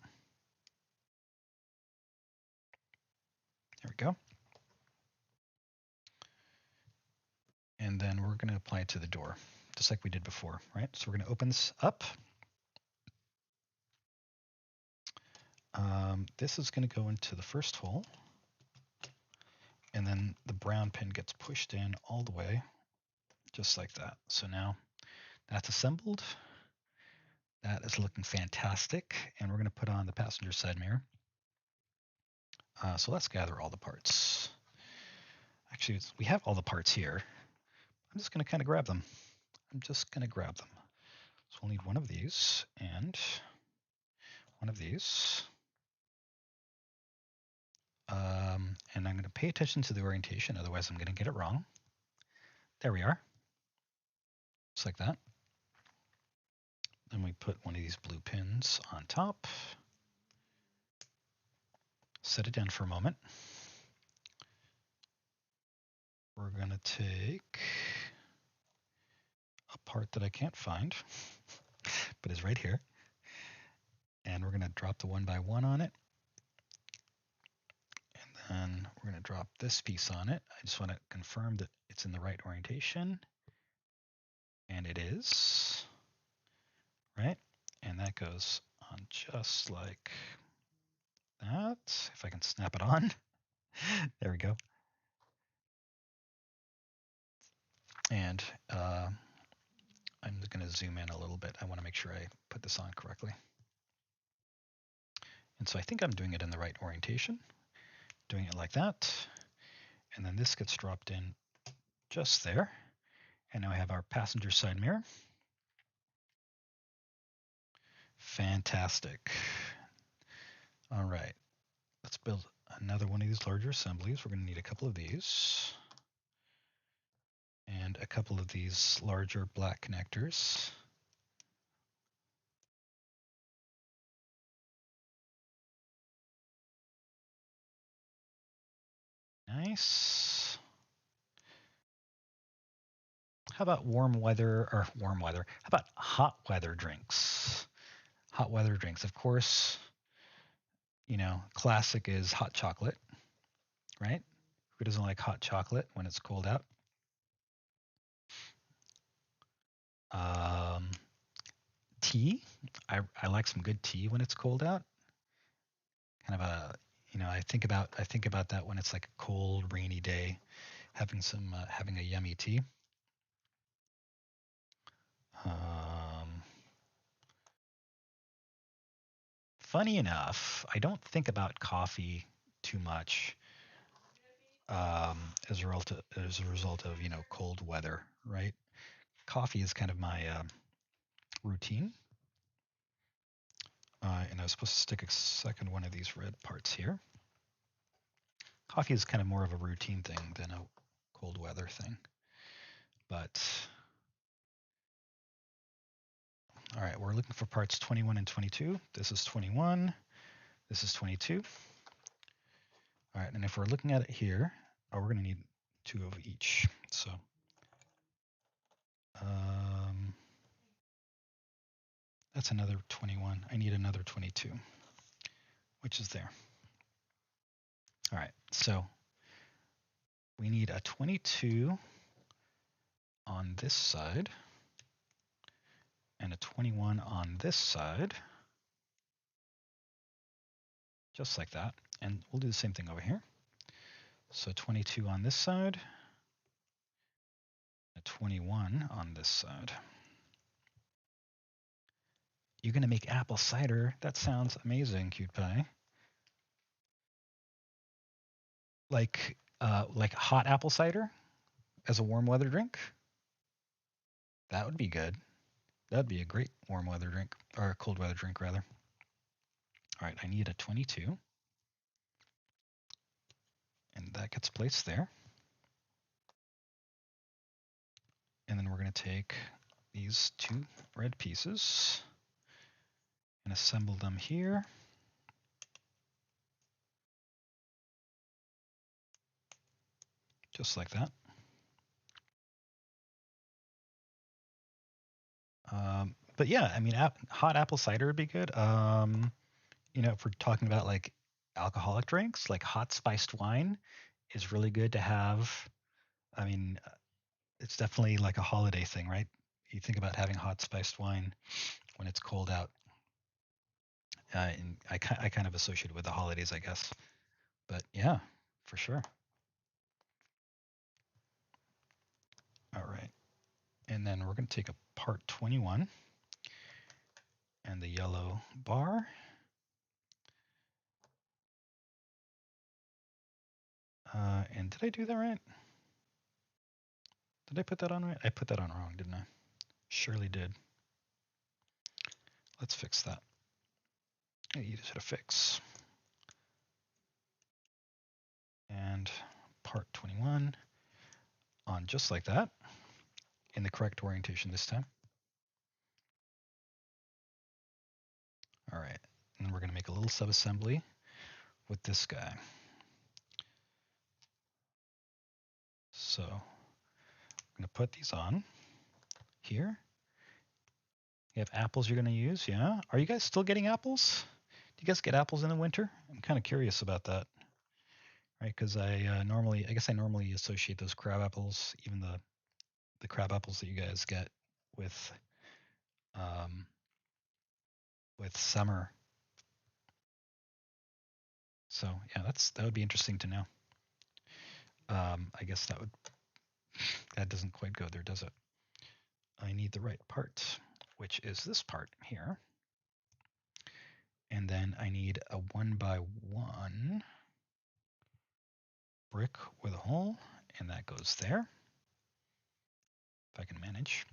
There we go. And then we're going to apply it to the door, just like we did before, right? So we're going to open this up. This is going to go into the first hole. And then the brown pin gets pushed in all the way, just like that. So now that's assembled. That is looking fantastic. And we're going to put on the passenger side mirror. So let's gather all the parts. Actually, we have all the parts here. I'm just going to kind of grab them. So we'll need one of these and one of these. And I'm going to pay attention to the orientation, otherwise I'm going to get it wrong. There we are. Just like that. Then we put one of these blue pins on top. Set it down for a moment. We're going to take a part that I can't find, but is right here. And we're going to drop the 1x1 on it. And then we're going to drop this piece on it. I just want to confirm that it's in the right orientation. And it is, right? And that goes on just like that. If I can snap it on. There we go. And I'm going to zoom in a little bit. I want to make sure I put this on correctly. And so I think I'm doing it in the right orientation. Doing it like that. And then this gets dropped in just there. And now I have our passenger side mirror. Fantastic. All right. Let's build another one of these larger assemblies. We're going to need a couple of these. And a couple of these larger black connectors. Nice. How about warm weather? How about hot weather drinks? Hot weather drinks, of course, you know, classic is hot chocolate, right? Who doesn't like hot chocolate when it's cold out? Tea. I like some good tea when it's cold out. Kind of a, you know, I think about that when it's like a cold, rainy day, having a yummy tea. Funny enough, I don't think about coffee too much as a result of, you know, cold weather, right? Coffee is kind of my routine. And I was supposed to stick a second one of these red parts here. Coffee is kind of more of a routine thing than a cold weather thing. But all right, we're looking for parts 21 and 22. This is 21. This is 22. All right, and if we're looking at it here, we're going to need 2 of each. So that's another 21. I need another 22, which is there. All right, so we need a 22 on this side and a 21 on this side, just like that. And we'll do the same thing over here. So 22 on this side, a 21 on this side. You're going to make apple cider? That sounds amazing, Cute Pie. Like hot apple cider as a warm weather drink? That would be good. That'd be a great warm weather drink, or a cold weather drink, rather. All right, I need a 22. And that gets placed there. And then we're going to take these 2 red pieces and assemble them here. Just like that. But yeah, I mean, hot apple cider would be good. You know, if we're talking about like alcoholic drinks, like hot spiced wine is really good to have. I mean, it's definitely like a holiday thing, right? You think about having hot spiced wine when it's cold out. And I kind of associate it with the holidays, I guess. But yeah, for sure. All right. And then we're going to take a part 21 and the yellow bar. And did I do that right? Did I put that on right? I put that on wrong, didn't I? Surely did. Let's fix that. You just hit a fix. And part 21 on just like that, in the correct orientation this time. All right, and we're going to make a little subassembly with this guy. So I'm going to put these on here. You have apples you're going to use, yeah? Are you guys still getting apples? Do you guys get apples in the winter? I'm kind of curious about that, right? Because I normally associate those crab apples, even the crab apples that you guys get with summer. So yeah, that would be interesting to know. I guess that doesn't quite go there, does it? I need the right part, which is this part here. And then I need a 1x1 brick with a hole, and that goes there, if I can manage.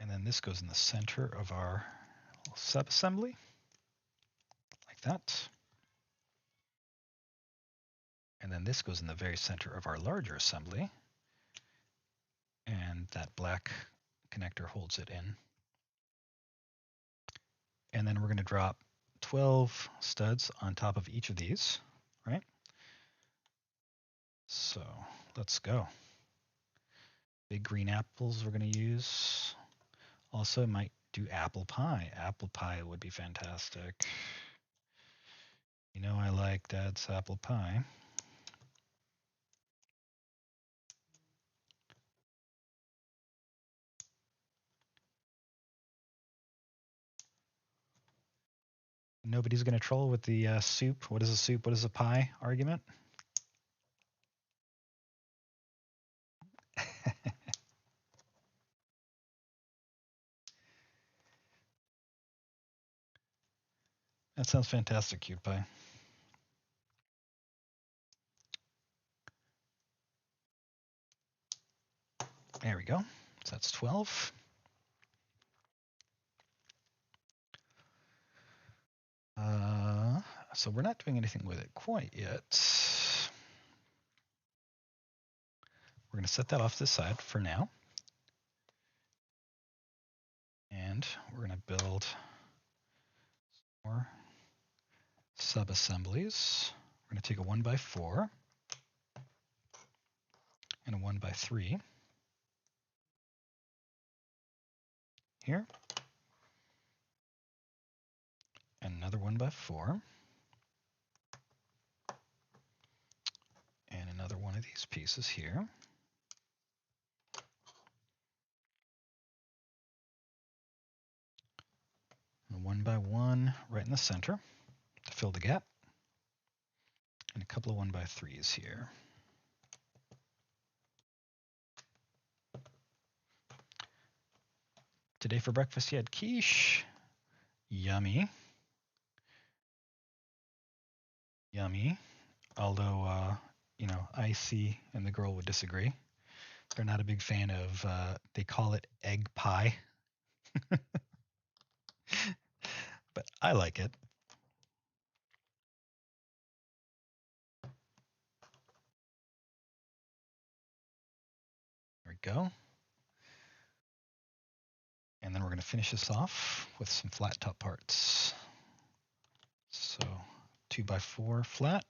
And then this goes in the center of our subassembly, like that. And then this goes in the very center of our larger assembly, and that black connector holds it in. And then we're going to drop 12 studs on top of each of these, right? So let's go. Big green apples we're going to use. Also might do apple pie. Apple pie would be fantastic. You know I like Dad's apple pie. Nobody's going to troll with the soup. What is a soup? What is a pie argument? That sounds fantastic, Cute Pie. There we go. So that's 12. So we're not doing anything with it quite yet. We're going to set that off to the side for now. And we're going to build more sub-assemblies. We're going to take a 1x4 and a 1x3 here, and another 1x4, and another one of these pieces here. And a 1x1 right in the center to fill the gap, and a couple of 1x3s here. Today for breakfast, you had quiche. Yummy. Yummy. Although, you know, Icy and the girl would disagree. They're not a big fan of, they call it egg pie. But I like it. There we go. And then we're going to finish this off with some flat top parts. So 2x4 flat,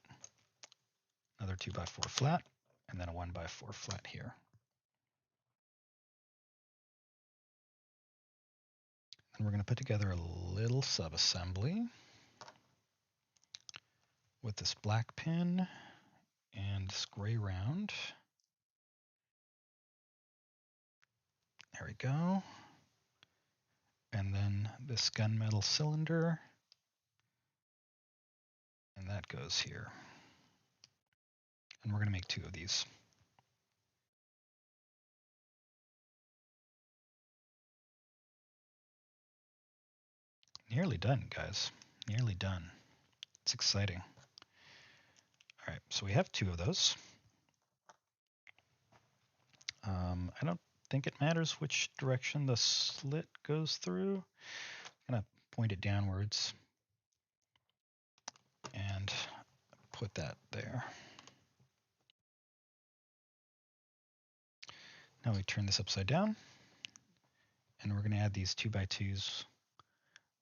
another 2x4 flat, and then a 1x4 flat here. And we're going to put together a little sub-assembly with this black pin and this gray round. There we go. And then this gunmetal cylinder, and that goes here. And we're going to make 2 of these. Nearly done, guys. Nearly done. It's exciting. All right, so we have 2 of those. I don't think it matters which direction the slit goes through. I'm going to point it downwards and put that there. Now we turn this upside down, and we're going to add these 2x2s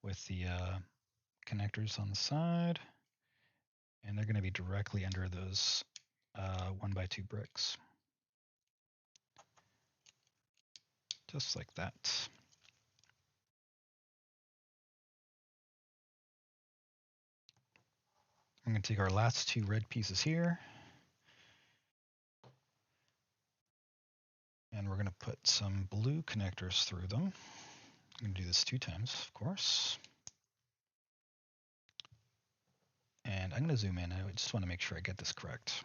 with the connectors on the side, and they're going to be directly under those 1x2 bricks. Just like that. I'm going to take our last 2 red pieces here, and we're going to put some blue connectors through them. I'm going to do this 2 times, of course. And I'm going to zoom in. I just want to make sure I get this correct.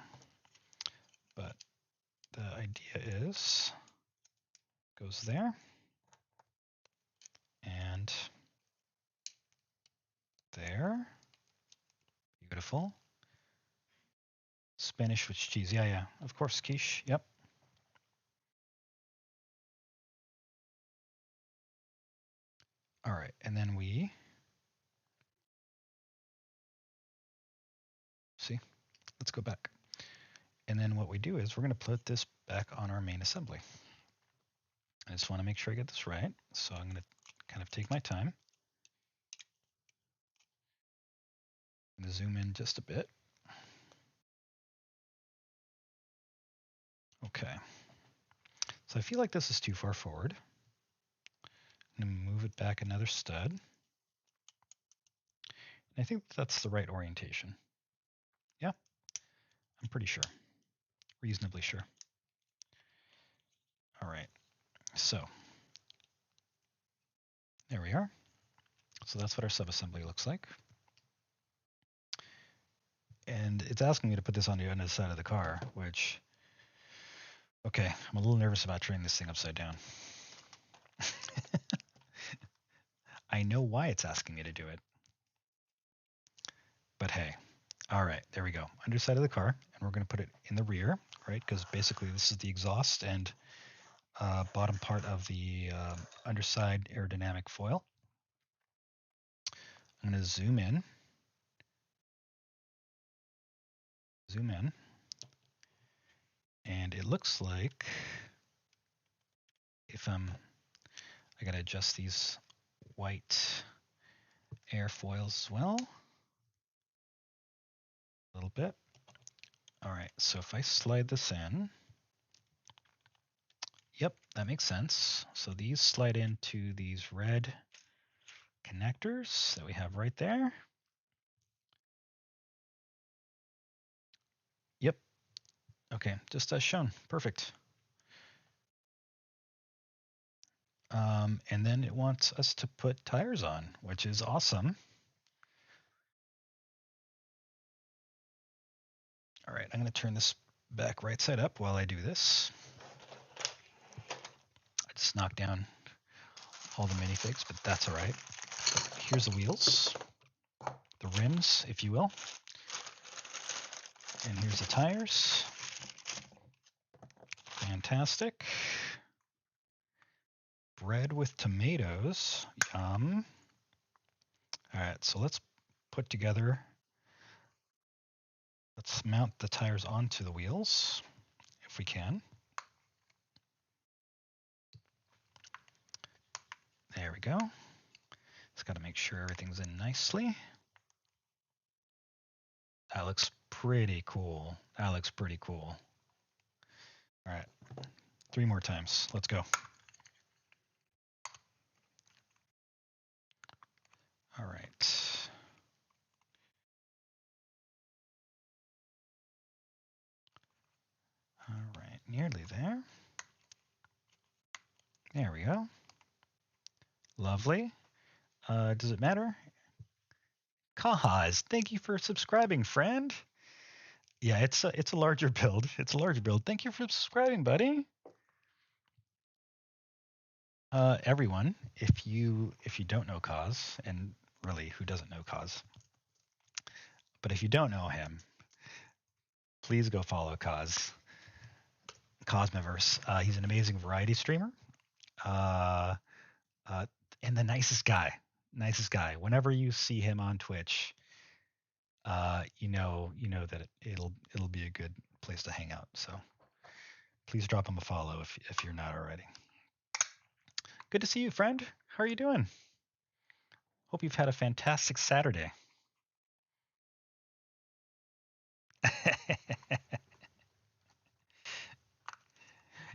But the idea is, goes there, and there. Beautiful. Spanish with cheese. Yeah, of course, quiche. Yep. All right, and then we see. Let's go back. And then what we do is we're going to put this back on our main assembly. I just want to make sure I get this right. So I'm going to kind of take my time. I'm going to zoom in just a bit. Okay. So I feel like this is too far forward. I'm going to move it back another stud. And I think that's the right orientation. Yeah, I'm pretty sure. Reasonably sure. All right. So there we are. So that's what our subassembly looks like. And it's asking me to put this on the other side of the car, which, okay, I'm a little nervous about turning this thing upside down. I know why it's asking me to do it. But hey, all right, there we go. Underside of the car, and we're going to put it in the rear, right? Because basically this is the exhaust and bottom part of the underside aerodynamic foil. I'm going to zoom in. And it looks like if I got to adjust these white airfoils as well. A little bit. All right, so if I slide this in, yep, that makes sense. So these slide into these red connectors that we have right there. Yep. Okay, just as shown. Perfect. And then it wants us to put tires on, which is awesome. All right, I'm going to turn this back right side up while I do this. I just knocked down all the minifigs, but that's all right. Here's the wheels, the rims, if you will. And here's the tires. Fantastic. Bread with tomatoes. Yum. All right, so let's put together, let's mount the tires onto the wheels, if we can. There we go. Just got to make sure everything's in nicely. That looks pretty cool. That looks pretty cool. All right, 3 more times. Let's go. All right. All right, nearly there. There we go. Lovely. Does it matter? Kaz, thank you for subscribing, friend. Yeah, it's a larger build. It's a larger build. Thank you for subscribing, buddy. Everyone, if you don't know Kaz, and really, who doesn't know Kaz? But if you don't know him, please go follow Kaz. Cosmoverse. He's an amazing variety streamer. And the nicest guy. Nicest guy. Whenever you see him on Twitch, you know that it'll be a good place to hang out. So please drop him a follow if you're not already. Good to see you, friend. How are you doing? Hope you've had a fantastic Saturday.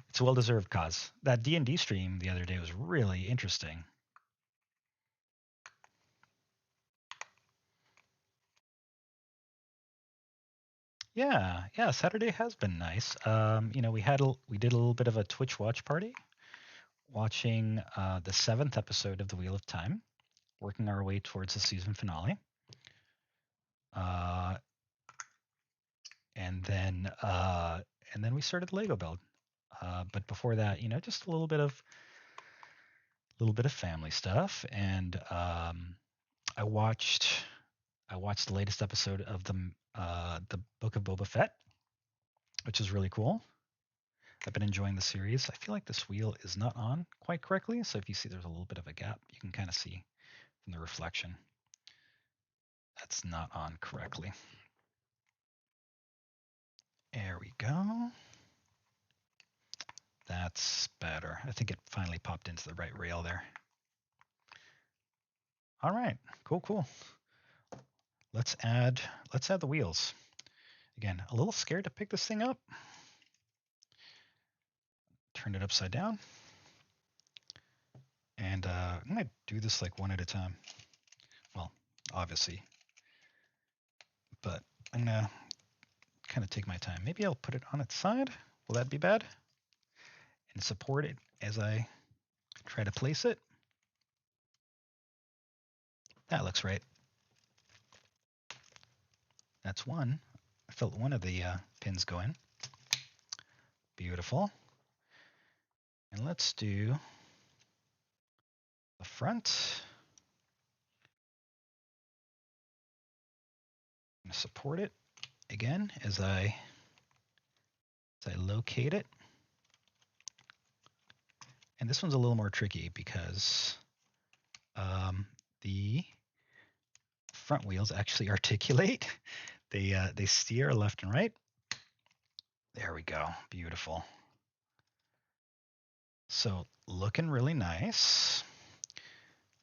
It's well deserved, Cause. That D&D stream the other day was really interesting. Yeah, Saturday has been nice. We did a little bit of a Twitch watch party, watching the 7th episode of The Wheel of Time, working our way towards the season finale. And then we started the Lego build. But before that, just a little bit of family stuff, and I watched the latest episode of the Book of Boba Fett, which is really cool. I've been enjoying the series. I feel like this wheel is not on quite correctly, so if you see there's a little bit of a gap, you can kind of see from the reflection that's not on correctly. There we go. That's better. I think it finally popped into the right rail there. All right, cool. Let's add the wheels. Again, a little scared to pick this thing up. Turn it upside down. And I'm going to do this like one at a time. Well, obviously. But I'm going to kind of take my time. Maybe I'll put it on its side. Will that be bad? And support it as I try to place it. That looks right. That's one. I felt one of the pins go in. Beautiful. And let's do the front. I'm going to support it again as I locate it. And this one's a little more tricky because the front wheels actually articulate. They steer left and right. There we go. Beautiful. So looking really nice.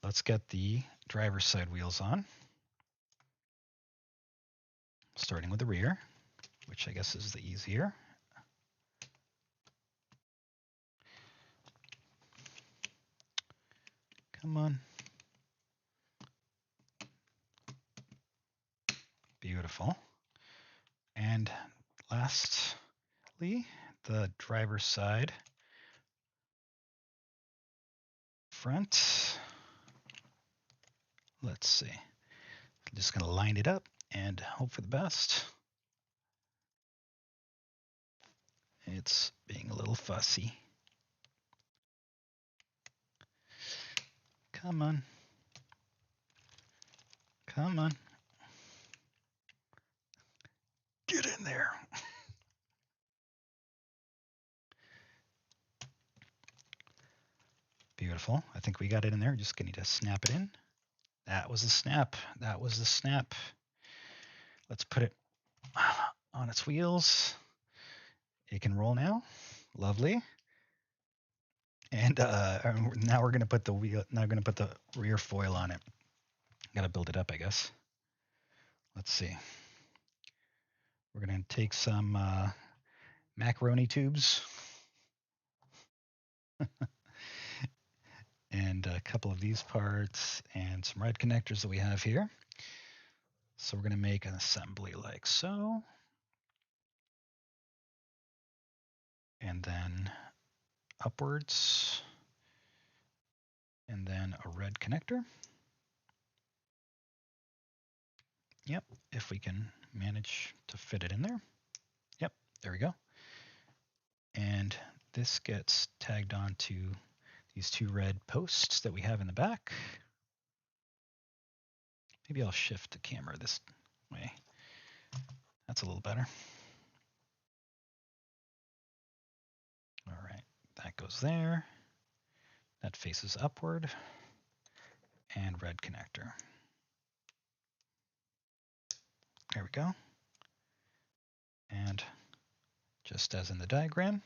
Let's get the driver's side wheels on. Starting with the rear, which I guess is the easier. Come on. Beautiful. And lastly, the driver's side front. Let's see. I'm just going to line it up and hope for the best. It's being a little fussy. Come on. Come on. Get in there. Beautiful. I think we got it in there. Just need to snap it in. That was the snap. That was the snap. Let's put it on its wheels. It can roll now. Lovely. And now we're gonna put the wheel. Now we're gonna put the rear foil on it. Got to build it up, I guess. Let's see. We're gonna take some macaroni tubes and a couple of these parts and some red connectors that we have here. So we're gonna make an assembly like so. And then upwards, and then a red connector. Yep, if we can manage to fit it in there. Yep, there we go. And this gets tagged onto these two red posts that we have in the back. Maybe I'll shift the camera this way. That's a little better. All right, that goes there. That faces upward. And red connector. There we go. And just as in the diagram,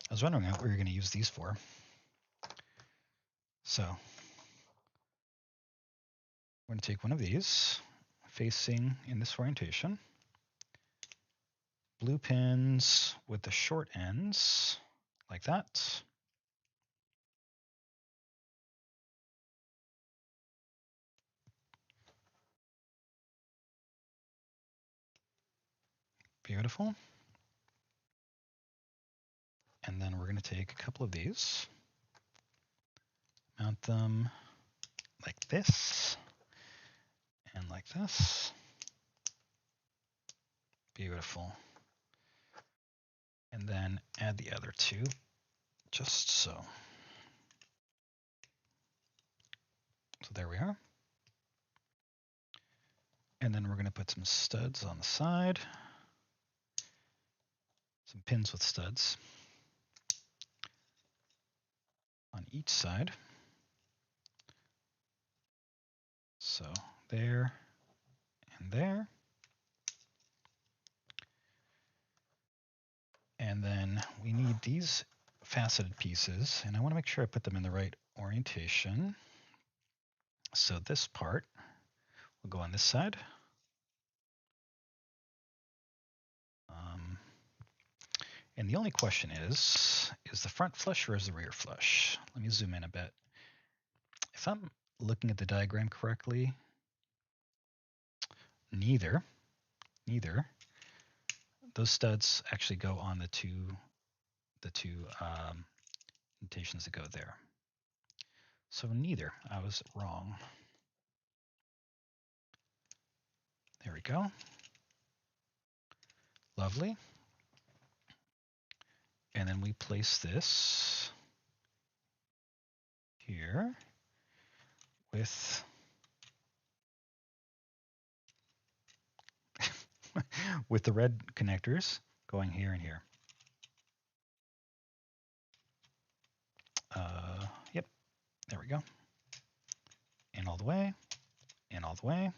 I was wondering what we were going to use these for. So we're going to take one of these, facing in this orientation. Blue pins with the short ends, like that. Beautiful. And then we're going to take a couple of these, mount them like this, and like this. Beautiful. And then add the other two, just so. So there we are. And then we're going to put some studs on the side, some pins with studs on each side. So there and there. And then we need these faceted pieces, and I want to make sure I put them in the right orientation. So this part will go on this side. And the only question is the front flush or is the rear flush? Let me zoom in a bit. If I'm looking at the diagram correctly, neither. Those studs actually go on the two indentations that go there. So neither. I was wrong. There we go. Lovely. And then we place this here with with the red connectors going here and here. Yep, there we go. In all the way, in all the way.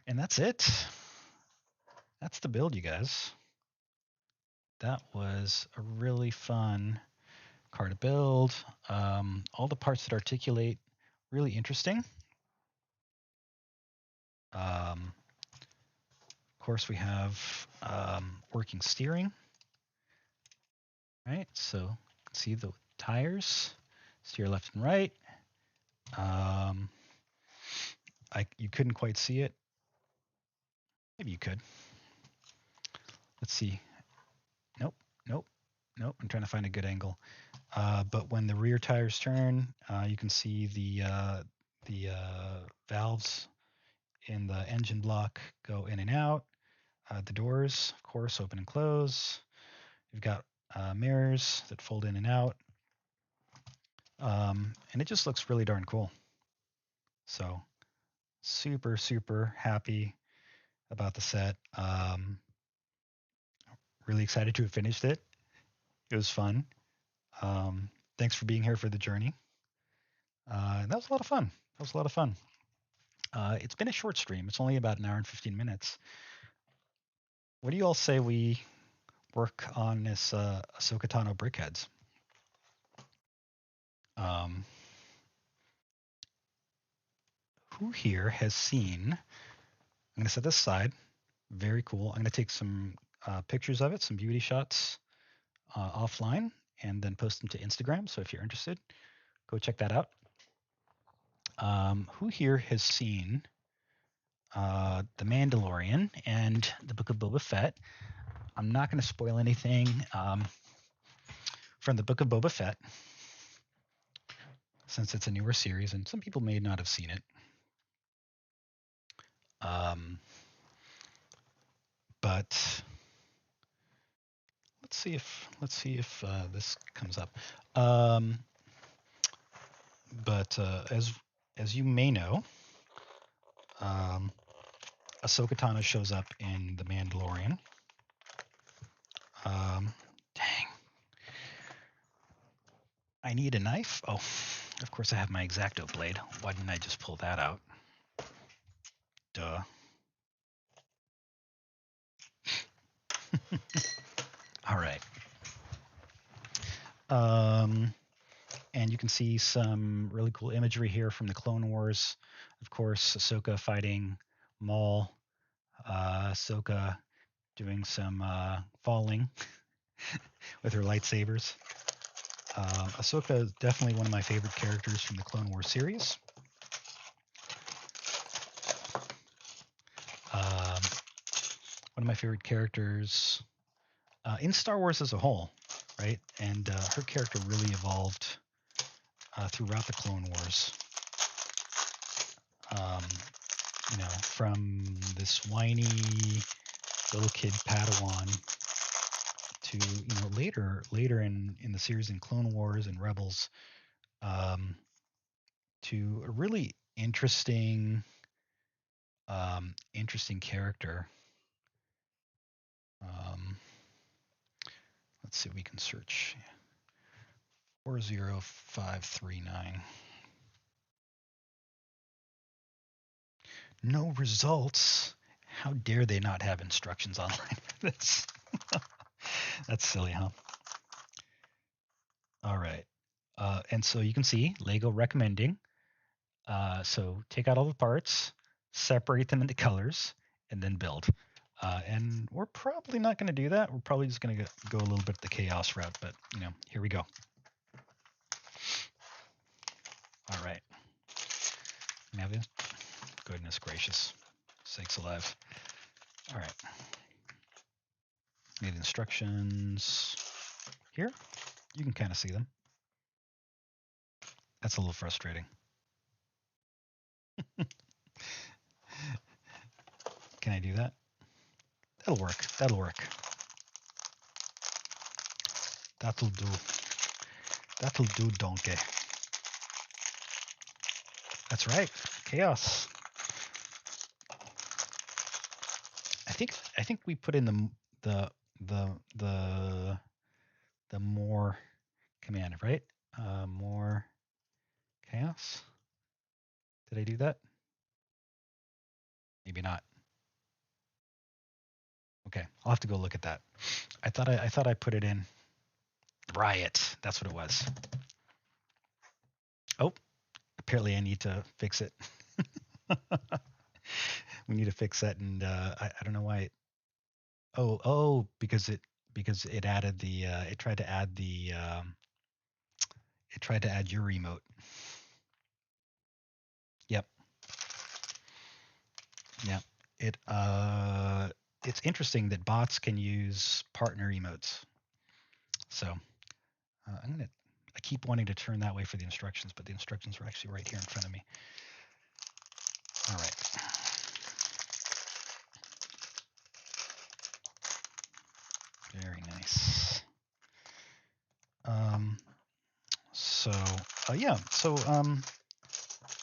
And that's it. That's the build, you guys. That was a really fun car to build. All the parts that articulate, really interesting. Of course, we have working steering, right? So you can see the tires, steer left and right. You couldn't quite see it. Maybe you could. Let's see. Nope. I'm trying to find a good angle. But when the rear tires turn, you can see the valves in the engine block go in and out. The doors, of course, open and close. You've got mirrors that fold in and out. And it just looks really darn cool. So super, super happy about the set. Really excited to have finished it. It was fun. Thanks for being here for the journey. That was a lot of fun. It's been a short stream. It's only about an hour and 15 minutes. What do you all say we work on this Ahsoka Tano brickheads? Who here has seen? I'm going to set this aside. Very cool. I'm going to take some pictures of it, some beauty shots offline, and then post them to Instagram. So if you're interested, go check that out. Who here has seen The Mandalorian and the Book of Boba Fett? I'm not going to spoil anything from the Book of Boba Fett, since it's a newer series and some people may not have seen it. But let's see if this comes up. But as you may know, Ahsoka Tano shows up in The Mandalorian. Dang. I need a knife. Oh, of course I have my X-Acto blade. Why didn't I just pull that out? Duh. All right. And you can see some really cool imagery here from the Clone Wars. Of course, Ahsoka fighting Maul. Ahsoka doing some falling with her lightsabers. Ahsoka is definitely one of my favorite characters from the Clone Wars series. One of my favorite characters in Star Wars as a whole, right? And her character really evolved throughout the Clone Wars. From this whiny little kid Padawan to later in the series in Clone Wars and Rebels, to a really interesting character. Let's see if we can search 40539. No results. How dare they not have instructions online for this? That's silly, huh? All right. And so you can see Lego recommending. So take out all the parts, separate them into colors, and then build. And we're probably not going to do that. We're probably just going to go a little bit the chaos route, but here we go. All right. Goodness gracious, sakes alive. All right. Need instructions here. You can kind of see them. That's a little frustrating. Can I do that? That'll work. That'll do, donkey. That's right. Chaos. I think we put in the more command, right? More chaos. Did I do that? Maybe not. Okay, I'll have to go look at that. I thought I put it in. Riot. That's what it was. Oh, apparently I need to fix it. We need to fix that, and I don't know why. Because it added the it tried to add your remote. Yep. Yep. It's interesting that bots can use partner emotes. So I keep wanting to turn that way for the instructions, but the instructions are actually right here in front of me. All right. Very nice.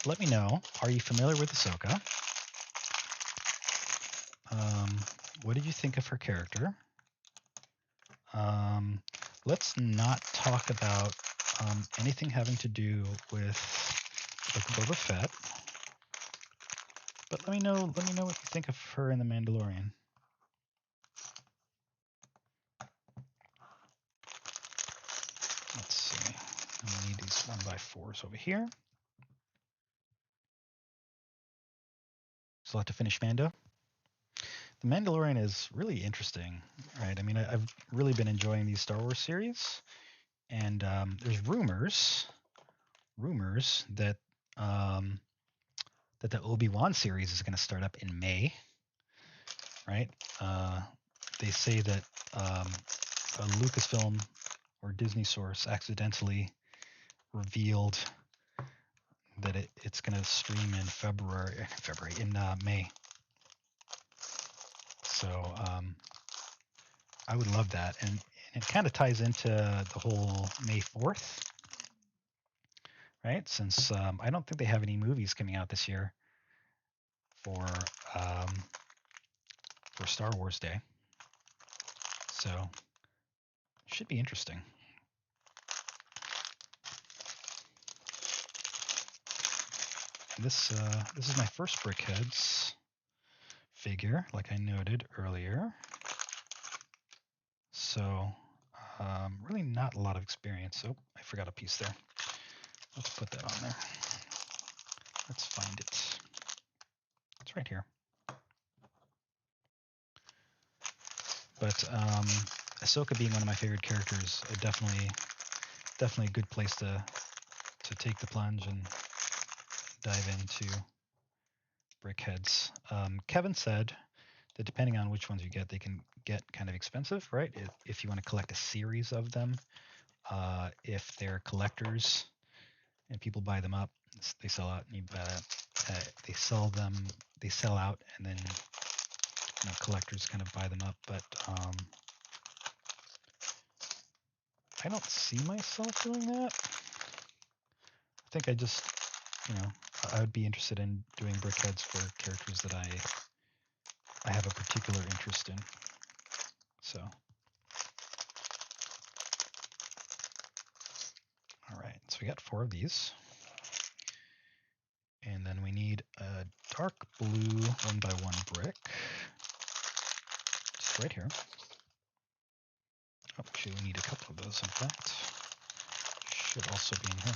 Let me know. Are you familiar with Ahsoka? What did you think of her character? Let's not talk about anything having to do with Book of Boba Fett. But let me know what you think of her in The Mandalorian. Let's see. I need these 1x4s over here. So I'll have to finish Mando. The Mandalorian is really interesting, right? I mean, I've really been enjoying these Star Wars series, and there's rumors that that the Obi-Wan series is going to start up in May, right? They say that a Lucasfilm or Disney source accidentally revealed that it's going to stream in May. So I would love that, and it kind of ties into the whole May 4th, right? Since I don't think they have any movies coming out this year for Star Wars Day, so it should be interesting. This is my first Brickheads figure, like I noted earlier. So really not a lot of experience. Oh, I forgot a piece there. Let's put that on there. Let's find it. It's right here. But Ahsoka being one of my favorite characters, definitely a good place to take the plunge and dive into Brickheads. Kevin said that depending on which ones you get, they can get kind of expensive, right? If you want to collect a series of them, if they're collectors and people buy them up, they sell out, and they sell out, and then collectors kind of buy them up. But I don't see myself doing that. I think I just, I would be interested in doing Brickheads for characters that I have a particular interest in. So, all right, so we got 4 of these. And then we need a dark blue 1x1 brick. Just right here. Oh, actually, we need a couple of those, in fact. Should also be in here.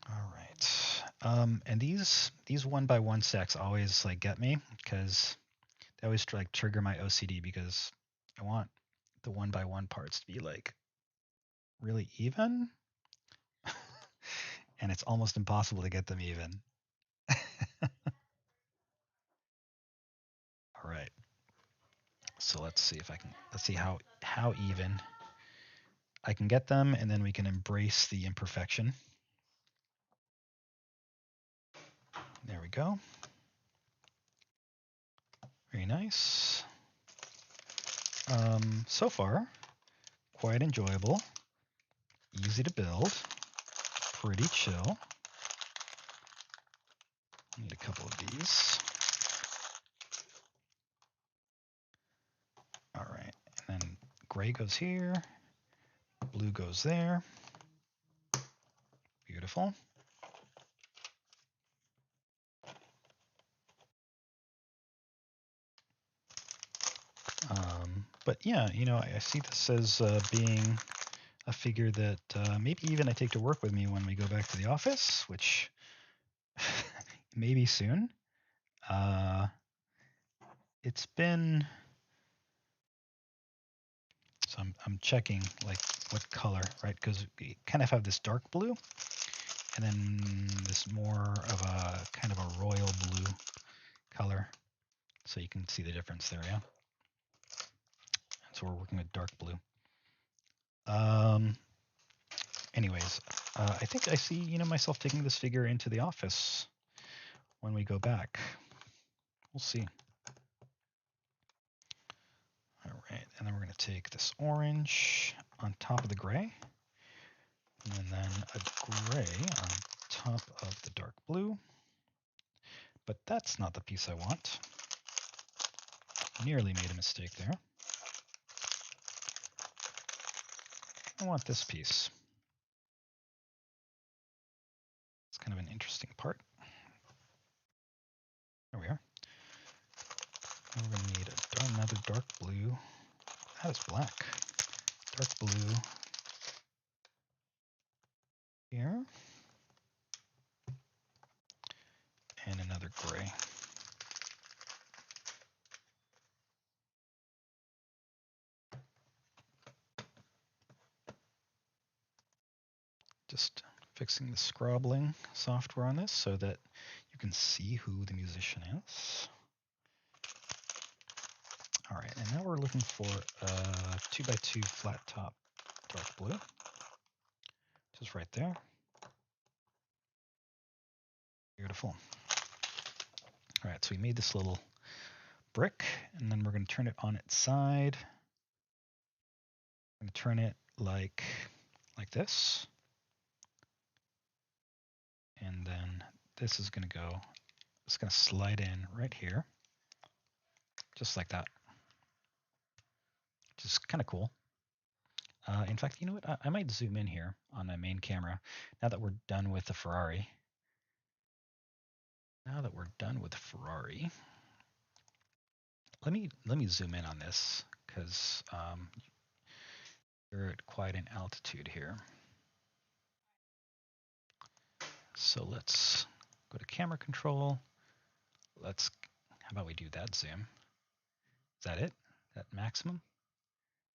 All right. And these 1x1 stacks always get me, because they always trigger my OCD, because I want the 1x1 parts to be really even. And it's almost impossible to get them even. All right. So let's see how even I can get them, and then we can embrace the imperfection. There we go. Very nice. So far, quite enjoyable, easy to build, pretty chill. Need a couple of these. All right, and then gray goes here, blue goes there. Beautiful. But yeah, you know, I see this as being a figure that maybe even I take to work with me when we go back to the office, which maybe soon. It's been, so I'm checking like what color, right? Because we kind of have this dark blue and then this more of a kind of a royal blue color. So you can see the difference there, yeah? So we're working with dark blue. Anyways, I think I see, you know, myself taking this figure into the office when we go back. We'll see. All right, and then we're going to take this orange on top of the gray, and then a gray on top of the dark blue. But that's not the piece I want. Nearly made a mistake there. I want this piece. It's kind of an interesting part. There we are. And we're going to need another dark blue. That is black. Dark blue here. And another gray. Just fixing the scrobbling software on this so that you can see who the musician is. All right, and now we're looking for a 2x2 flat top dark blue. Just right there. Beautiful. All right, so we made this little brick, and then we're going to turn it on its side. I'm going to turn it like this. And then this is going to go, it's going to slide in right here, just like that. Which is kind of cool. In fact, you know what? I might zoom in here on my main camera now that we're done with the Ferrari. Now that we're done with the Ferrari, let me zoom in on this because you're at quite an altitude here. So let's go to camera control. How about we do that zoom? Is that it? That maximum?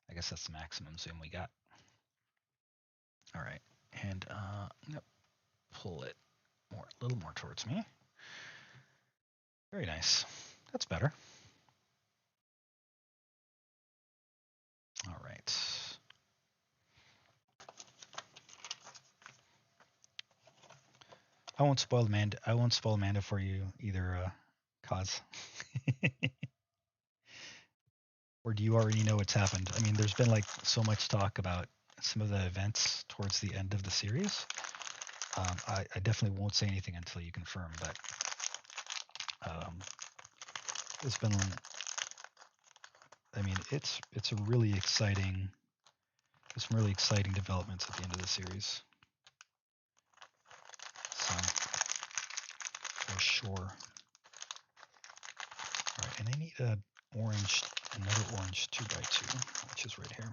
I guess that's the maximum zoom we got. All right, and I'm gonna pull it a little more towards me. Very nice. That's better. All right. I won't spoil Amanda for you either, Cause. Or do you already know what's happened? I mean, there's been like so much talk about some of the events towards the end of the series. I definitely won't say anything until you confirm, but it's been, I mean, it's a really exciting, there's some really exciting developments at the end of the series. So, for sure. All right, and I need another orange 2x2, which is right here.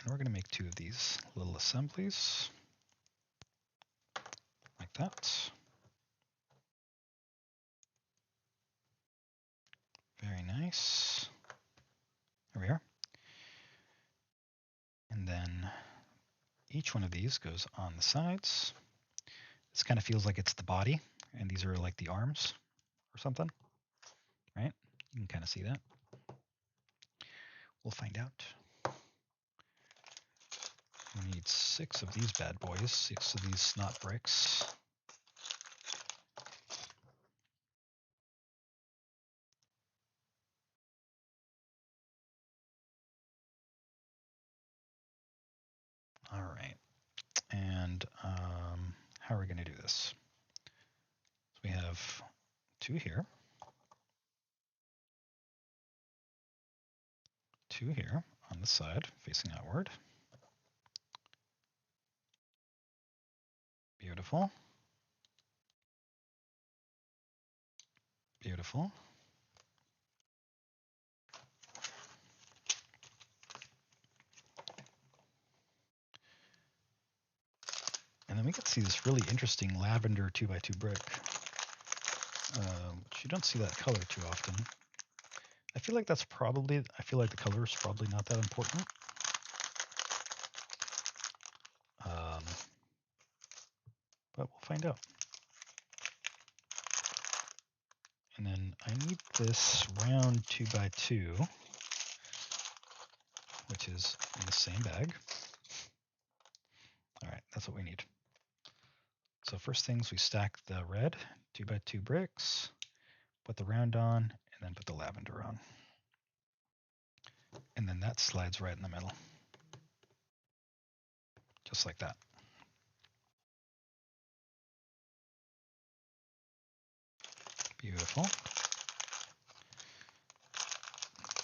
And we're going to make 2 of these little assemblies, like that. Very nice. There we are. And then each one of these goes on the sides. This kind of feels like it's the body, and these are like the arms or something, right? You can kind of see that. We'll find out. We need 6 of these bad boys, 6 of these snot bricks. All right. And how are we going to do this? So we have 2 here. 2 here on the side, facing outward. Beautiful. Beautiful. And then we can see this really interesting lavender 2x2 brick. Which you don't see that color too often. I feel like the color is probably not that important. But we'll find out. And then I need this round 2x2, which is in the same bag. All right, that's what we need. So first things, we stack the red 2x2 bricks, put the round on, and then put the lavender on. And then that slides right in the middle. Just like that. Beautiful.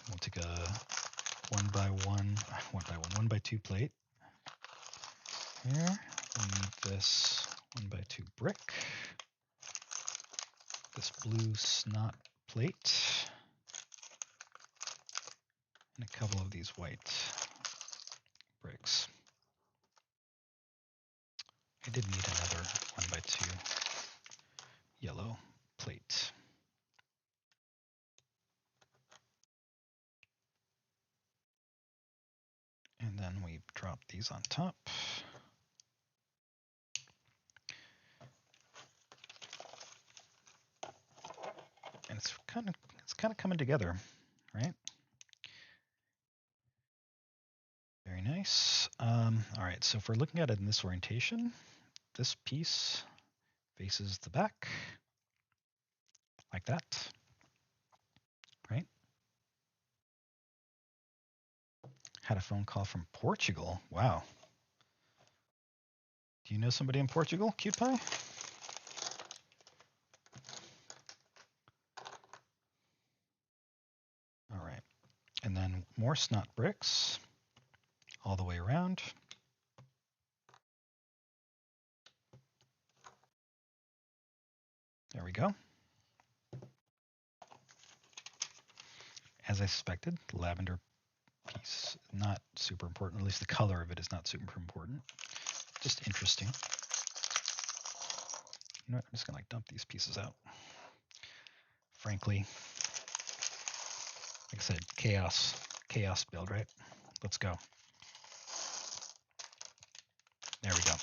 We'll take a 1x2 plate. Here, we need this 1x2 brick. This blue snot plate. And a couple of these white bricks. I did need another 1x2 yellow plate. And then we drop these on top. And it's kind of coming together, right? Very nice. All right, so if we're looking at it in this orientation, this piece faces the back like that, right? Had a phone call from Portugal. Wow. Do you know somebody in Portugal, Cute Pie? All right. And then more snot bricks all the way around. There we go. As I suspected, the lavender piece, not super important, at least the color of it is not super important. Just interesting. You know what, I'm just gonna like dump these pieces out. Frankly, like I said, chaos build, right? Let's go. There we go.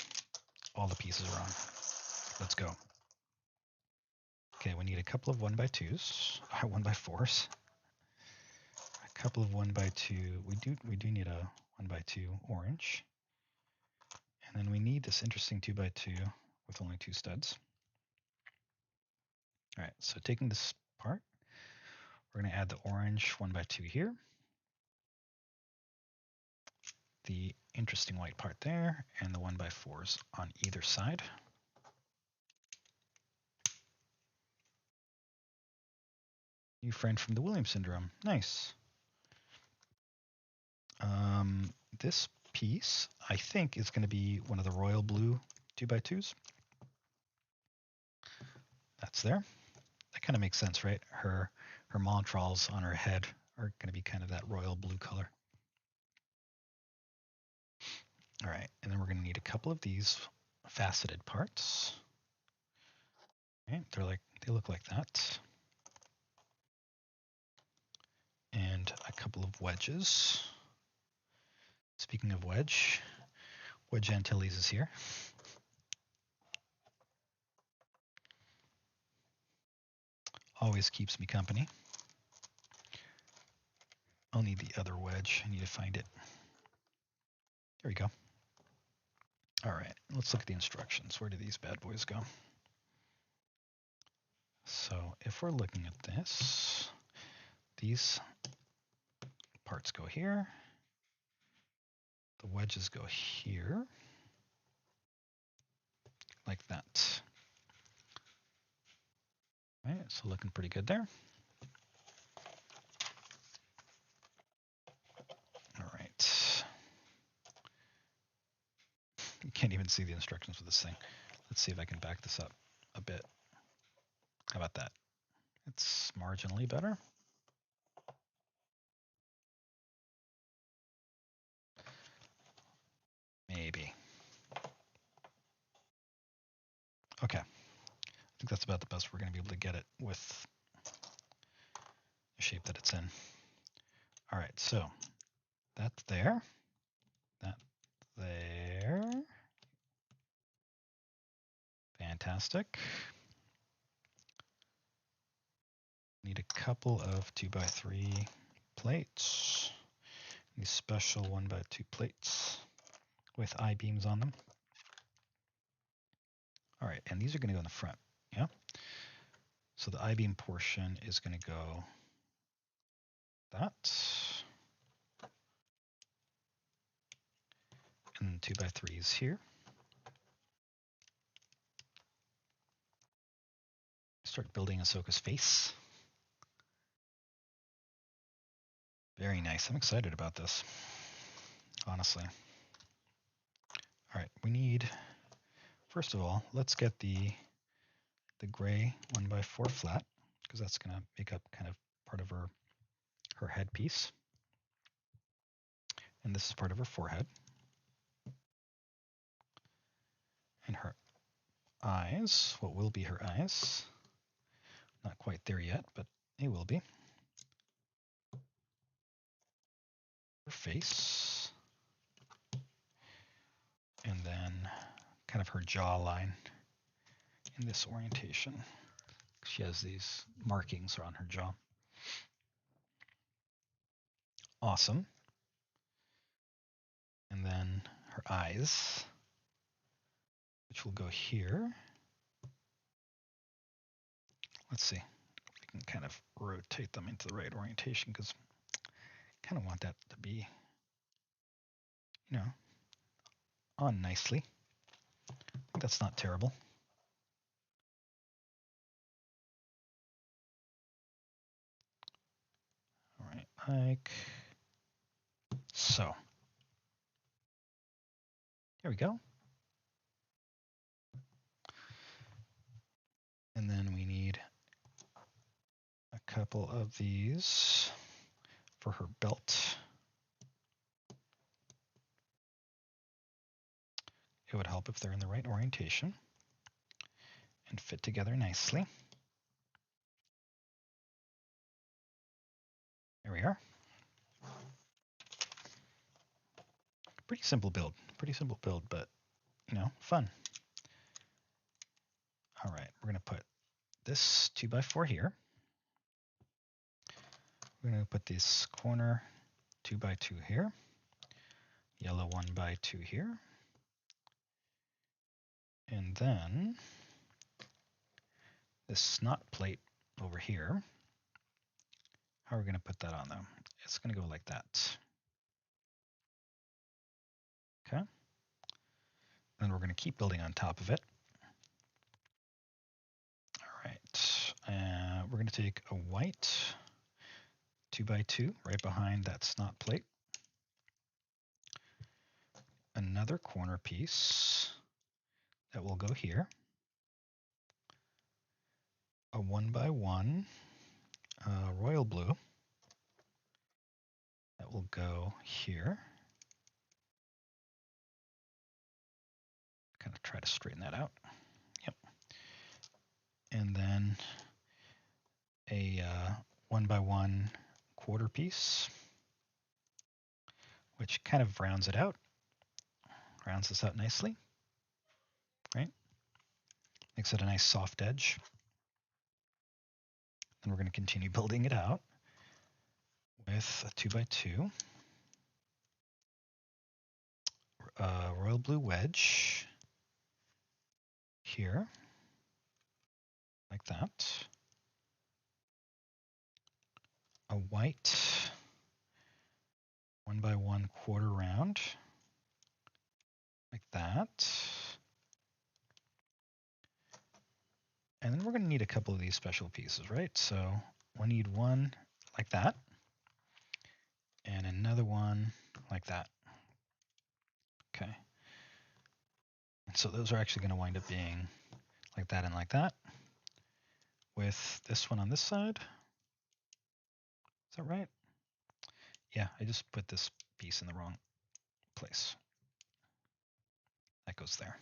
All the pieces are on. Let's go. Okay, we need a couple of 1x2s, 1x4s. A couple of 1x2. We do need a 1x2 orange. And then we need this interesting 2x2 with only 2 studs. All right, so taking this part, we're going to add the orange 1x2 here. The interesting white part there, and the 1x4s on either side. New friend from the Williams syndrome. Nice. This piece, I think, is going to be one of the royal blue 2x2s. That's there. That kind of makes sense, right? Her montrals on her head are going to be kind of that royal blue color. All right, and then we're going to need a couple of these faceted parts. Okay, they look like that. And a couple of wedges. Speaking of Wedge Antilles is here. Always keeps me company. I'll need the other wedge. I need to find it. There we go. All right, let's look at the instructions. Where do these bad boys go? So if we're looking at this, these parts go here. The wedges go here, like that. All right, so looking pretty good there. All right. You can't even see the instructions with this thing. Let's see if I can back this up a bit. How about that? It's marginally better. Maybe. Okay. I think that's about the best we're going to be able to get it with the shape that it's in. All right, so that's there. That there. Fantastic. Need a couple of 2x3 plates. These special 1x2 plates with I-beams on them. All right, and these are going to go in the front, yeah? So the I-beam portion is going to go that. And 2x3s here. Start building Ahsoka's face. Very nice. I'm excited about this, honestly. All right, we need, first of all, let's get the gray 1x4 flat, because that's going to make up kind of part of her headpiece. And this is part of her forehead. And her eyes, what will be her eyes. Not quite there yet, but it will be. Her face. And then kind of her jawline in this orientation. She has these markings around her jaw. Awesome. And then her eyes, which will go here. Let's see if we can kind of rotate them into the right orientation, because I kind of want that to be, you know, on nicely. I think that's not terrible. All right, like so. There we go. And then we need a couple of these for her belt. It would help if they're in the right orientation and fit together nicely. There we are. Pretty simple build, but, you know, fun. All right, we're gonna put this 2x4 here. We're gonna put this corner 2x2 here. Yellow 1x2 here. And then this snot plate over here. How are we gonna put that on though? It's gonna go like that. Okay. Then we're gonna keep building on top of it. All right, we're gonna take a white 2x2 right behind that snot plate. Another corner piece that will go here. A 1x1 royal blue that will go here. Kind of try to straighten that out. Yep. And then a 1x1 quarter piece, which kind of rounds it out. Rounds this out nicely, right? Makes it a nice soft edge. Then we're going to continue building it out with a 2x2. Royal blue wedge here, like that. A white 1x1 quarter round, like that. And then we're going to need a couple of these special pieces, right? So we'll need one like that, and another one like that. Okay. And so those are actually going to wind up being like that and like that. with this one on this side. Is that right? Yeah, I just put this piece in the wrong place. That goes there.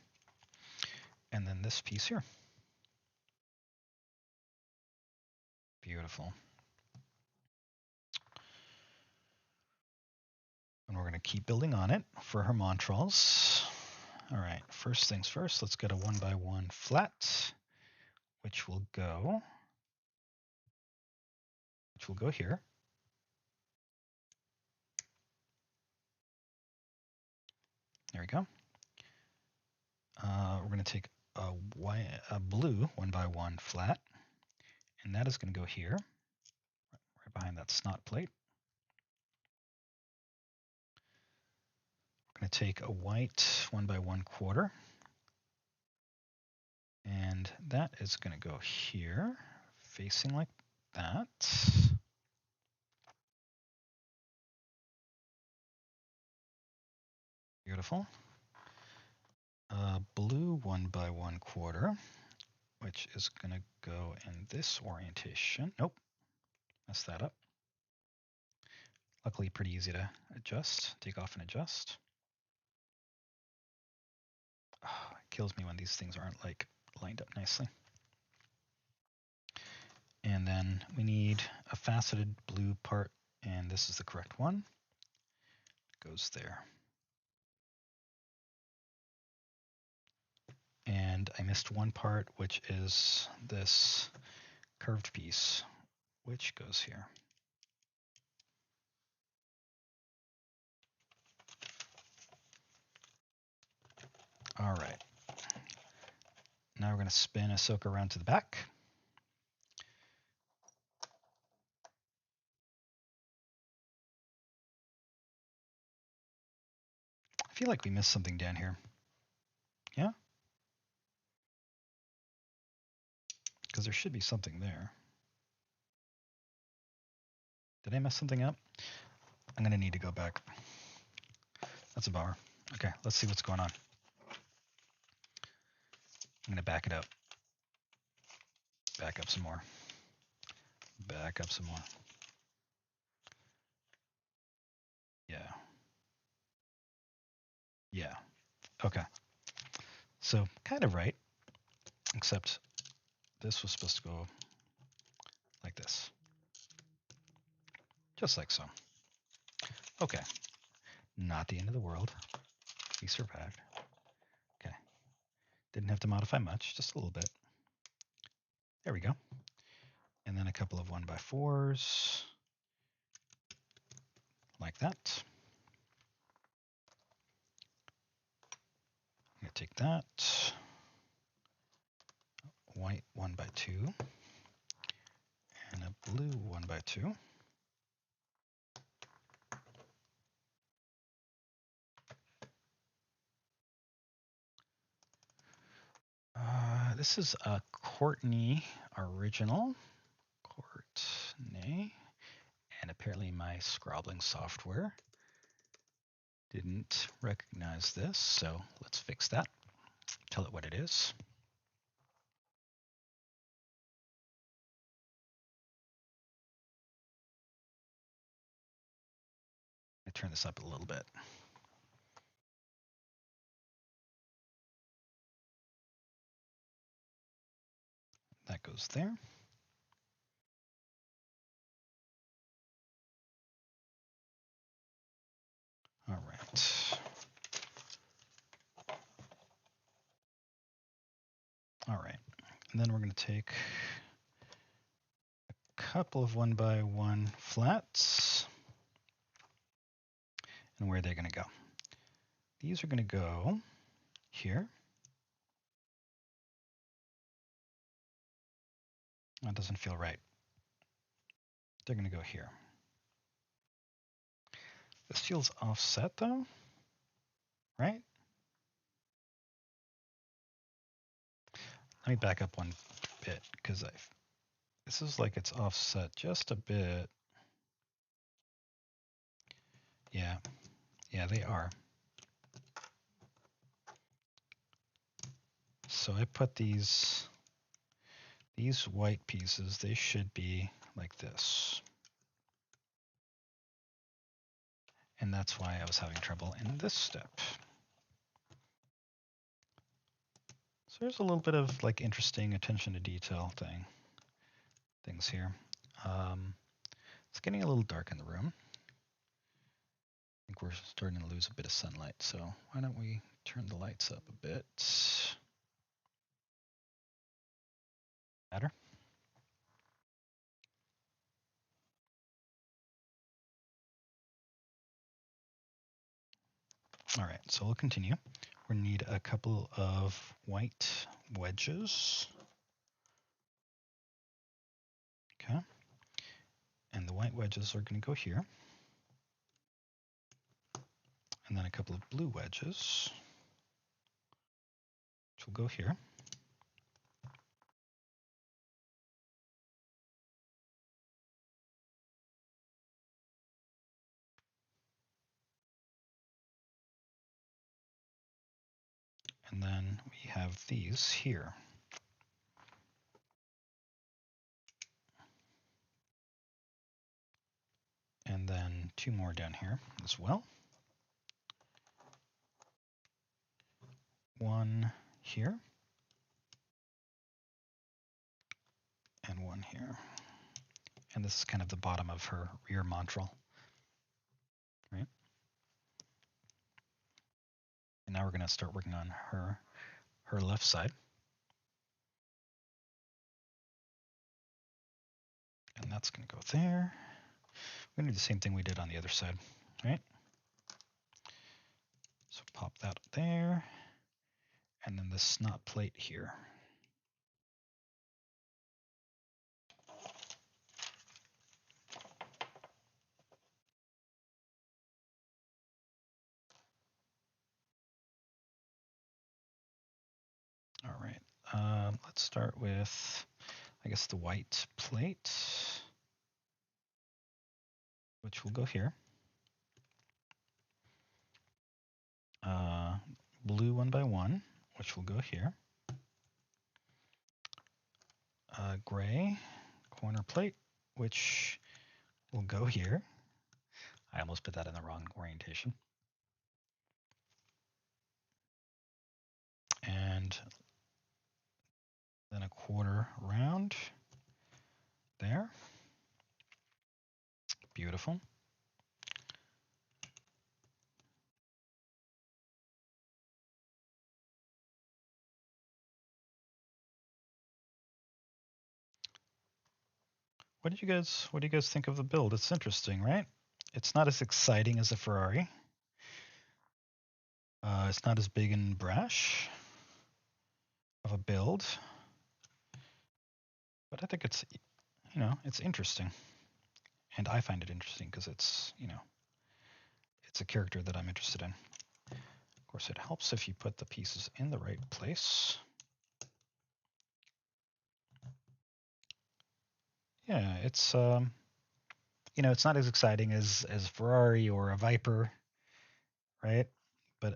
And then this piece here. Beautiful. And we're going to keep building on it for her Montrals. All right, first things first, let's get a 1x1 flat, which will go here. There we go. We're going to take a blue 1x1 flat, and that is going to go here, right behind that snot plate. We're going to take a white 1x1 quarter, and that is going to go here, facing like that. Beautiful. Blue 1x1 quarter, which is going to go in this orientation. Nope, messed that up. Luckily, pretty easy to adjust, take off and adjust. Oh, it kills me when these things aren't like lined up nicely. And then we need a faceted blue part, and this is the correct one. It goes there. And I missed one part, which is this curved piece, which goes here. All right. Now we're going to spin Ahsoka around to the back. I feel like we missed something down here. Yeah? Because there should be something there. Did I mess something up? I'm going to need to go back. That's a bummer. Okay, let's see what's going on. I'm going to back it up. Back up some more. Back up some more. Yeah. Yeah. Okay. So kind of right, except this was supposed to go like this. Just like so. Okay. Not the end of the world. We survived. Okay. Didn't have to modify much, just a little bit. There we go. And then a couple of 1x4s. Like that. I'm going to take that. White 1x2. And a blue 1x2. This is a Courtnay original. Courtnay. And apparently my scrobbling software didn't recognize this, so let's fix that. Tell it what it is. I turn this up a little bit. That goes there. All right. All right. And then we're going to take a couple of 1x1 flats. And where are they going to go? These are going to go here. That doesn't feel right. They're going to go here. This feels offset though, right? Let me back up one bit because this is like it's offset just a bit. Yeah, they are. So I put these these white pieces, they should be like this. And that's why I was having trouble in this step. So there's a little bit of like interesting attention to detail things here. It's getting a little dark in the room. I think we're starting to lose a bit of sunlight, so why don't we turn the lights up a bit. Better? All right, so we'll continue. We need a couple of white wedges. Okay. And the white wedges are going to go here. And then a couple of blue wedges, which will go here. And then we have these here. And then two more down here as well. One here. And one here. And this is kind of the bottom of her rear montrol. Right? And now we're going to start working on her left side. And that's going to go there. We're going to do the same thing we did on the other side, right? So pop that there. And then the snot plate here. All right, let's start with, I guess, the white plate, which will go here. Blue 1x1, which will go here. Gray corner plate, which will go here. I almost put that in the wrong orientation. And then a quarter round there. Beautiful. What do you guys think of the build? It's interesting, right? It's not as exciting as a Ferrari. It's not as big and brash of a build, but I think it's, you know, it's interesting, and I find it interesting because it's, you know, it's a character that I'm interested in. Of course, it helps if you put the pieces in the right place. Yeah, it's you know, it's not as exciting as Ferrari or a Viper, right? But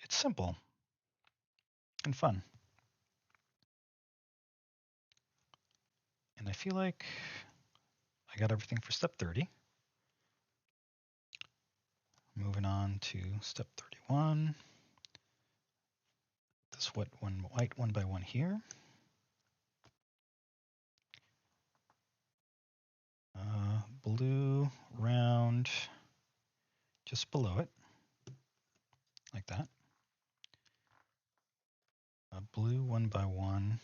it's simple and fun. And I feel like I got everything for step 30. Moving on to step 31. This white 1x1 here. Blue round just below it, like that. A blue 1x1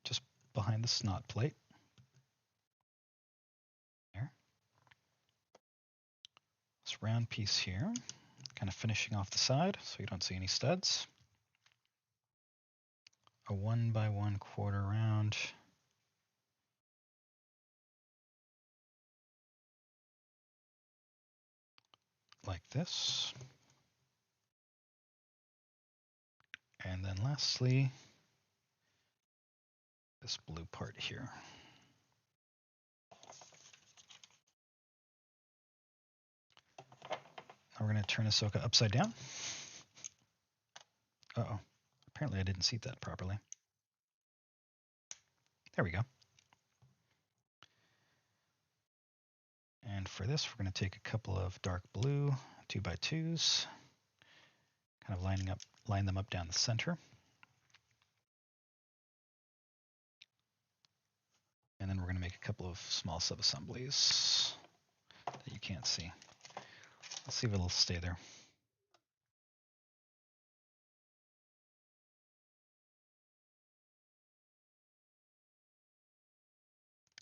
just behind the snot plate. There. This round piece here, kind of finishing off the side so you don't see any studs. A 1x1 quarter round. Like this. And then lastly, this blue part here. Now we're going to turn Ahsoka upside down. Uh-oh. Apparently I didn't seat that properly. There we go. And for this, we're going to take a couple of dark blue 2x2s, kind of line them up down the center. And then we're going to make a couple of small subassemblies that you can't see. Let's see if it'll stay there.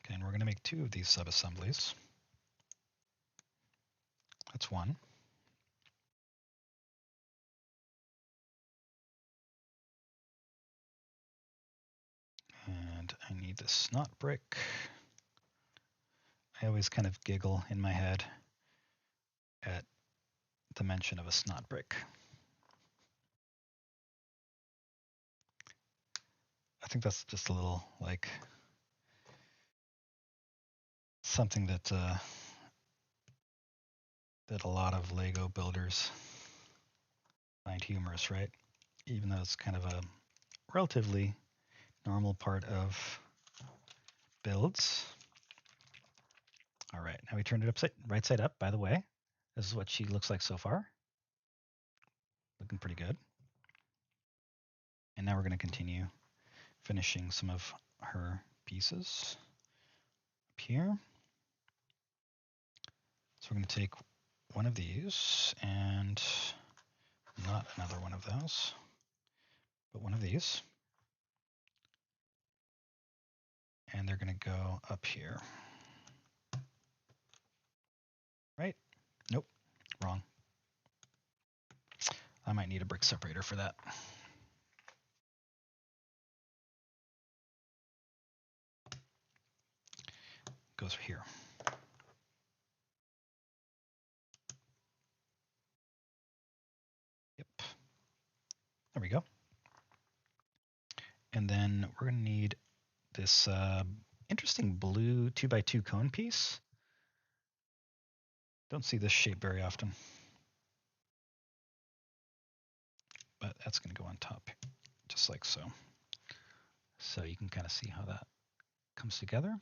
Okay, and we're going to make 2 of these subassemblies. That's 1. And I need the snot brick. I always kind of giggle in my head at the mention of a snot brick. I think that's just a little like something that that a lot of Lego builders find humorous, right? Even though it's kind of a relatively normal part of builds. All right, now we turned it right side up, by the way. This is what she looks like so far. Looking pretty good. And now we're going to continue finishing some of her pieces up here. So we're going to take one of these and not another one of those, but one of these. And they're going to go up here. Right? Nope, wrong. I might need a brick separator for that. Goes here. Yep. There we go. And then we're going to need this interesting blue 2x2 cone piece. Don't see this shape very often. But that's going to go on top, just like so. So you can kind of see how that comes together.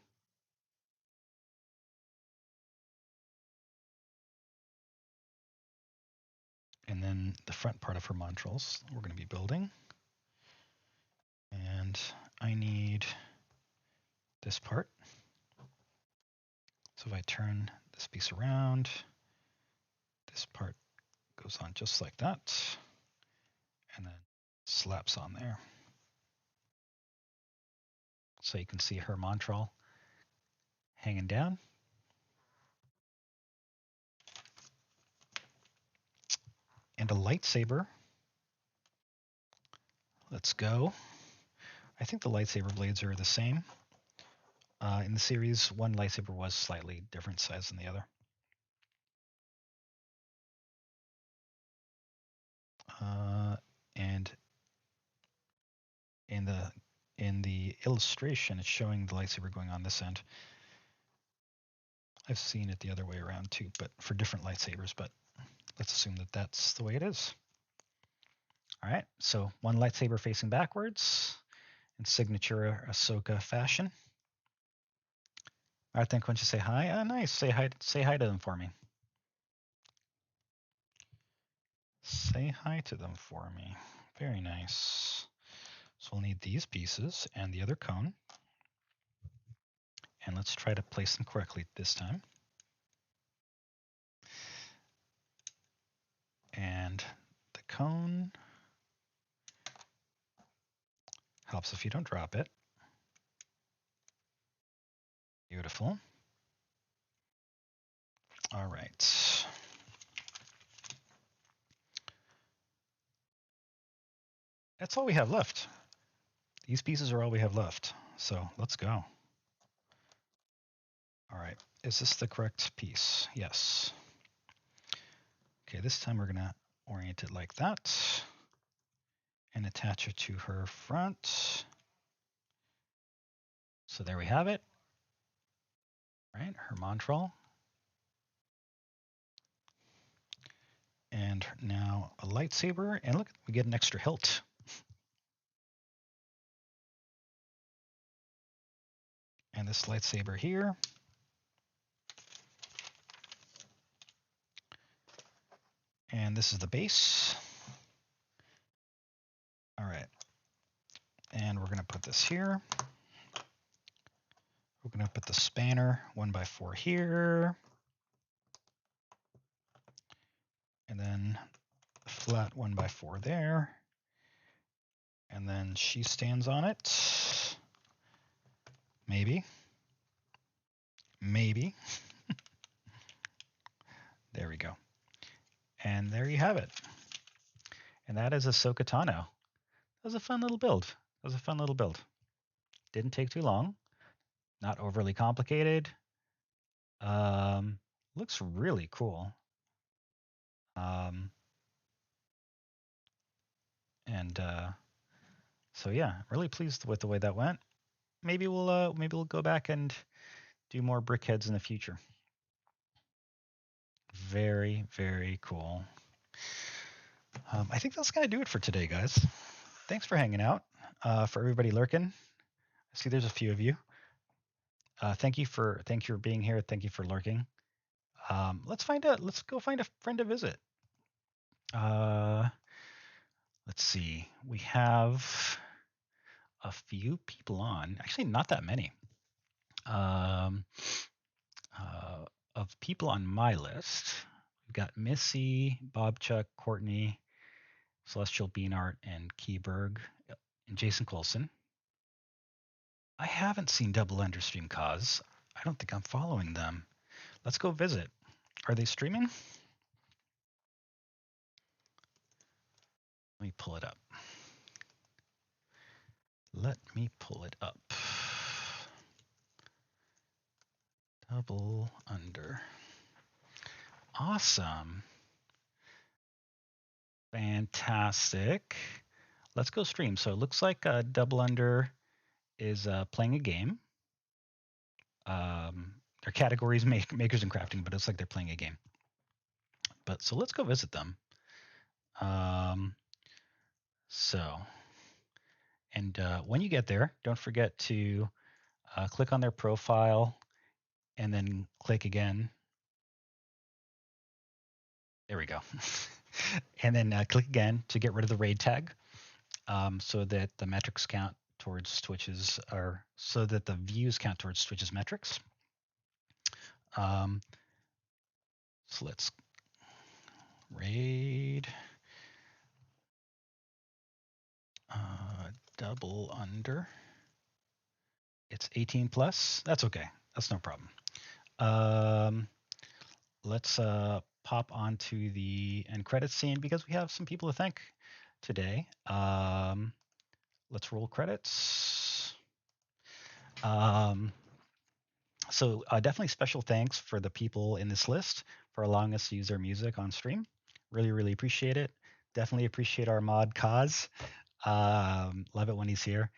And then the front part of her montrals we're going to be building. And I need this part. So if I turn this piece around, this part goes on just like that, and then slaps on there. So you can see her montral hanging down. And a lightsaber. Let's go. I think the lightsaber blades are the same. In the series, one lightsaber was slightly different size than the other. And in the illustration, it's showing the lightsaber going on this end. I've seen it the other way around too, but for different lightsabers, but let's assume that that's the way it is. All right, so one lightsaber facing backwards in signature Ahsoka fashion. All right, then, why don't you say hi? Nice. Say hi to them for me. Say hi to them for me. Very nice. So we'll need these pieces and the other cone. And let's try to place them correctly this time. And the cone helps if you don't drop it. Beautiful. All right. That's all we have left. These pieces are all we have left. So let's go. All right. Is this the correct piece? Yes. Okay, this time we're going to orient it like that and attach it to her front. So there we have it. Right, her montral. And now a lightsaber, and look, we get an extra hilt. and this lightsaber here. And this is the base. All right. And we're going to put this here. We're going to put the spanner 1x4 here. And then flat 1x4 there. And then she stands on it. Maybe. Maybe. There we go. And there you have it. And that is Ahsoka Tano. That was a fun little build. Didn't take too long. Not overly complicated. Looks really cool. So yeah, really pleased with the way that went. Maybe we'll go back and do more brickheads in the future. Very, very cool. I think that's gonna do it for today, guys. Thanks for hanging out. For everybody lurking, I see there's a few of you. Thank you for being here. Thank you for lurking. Let's go find a friend to visit. Let's see. We have a few people on. Actually, not that many. Of people on my list, we've got Missy, Bobchuck, Courtnay, Celestial Beanart, and Keyberg, and Jason Coulson. I haven't seen Double Understream Cause. I don't think I'm following them. Let's go visit. Are they streaming? Let me pull it up. Double Under. Awesome. Fantastic. Let's go stream. So it looks like Double Under is playing a game. Their category is makers and crafting, but it's like they're playing a game. But so let's go visit them. When you get there, don't forget to click on their profile and then click again. There we go. And then click again to get rid of the raid tag, so that the metrics count towards Twitch's, or so that the views count towards Twitch's metrics. So let's raid Double Under. It's 18 plus. That's okay. That's no problem. Let's pop onto the end credits scene because we have some people to thank today. Let's roll credits. So definitely special thanks for the people in this list for allowing us to use their music on stream. Really, really appreciate it. Definitely appreciate our mod Kaz. Love it when he's here.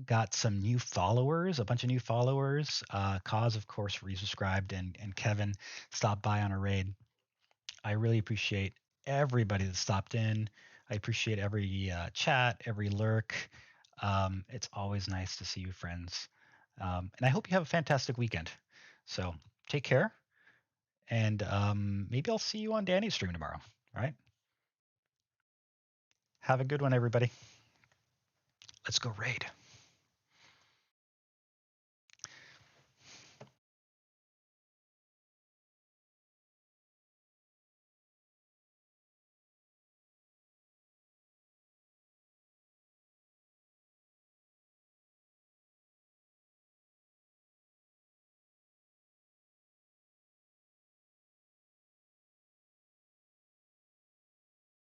Got some new followers, a bunch of new followers. Kaz, of course, resubscribed, and Kevin stopped by on a raid. I really appreciate everybody that stopped in. I appreciate every chat, every lurk. It's always nice to see you, friends. And I hope you have a fantastic weekend. So take care, and maybe I'll see you on Danny's stream tomorrow. All right? Have a good one, everybody. Let's go raid.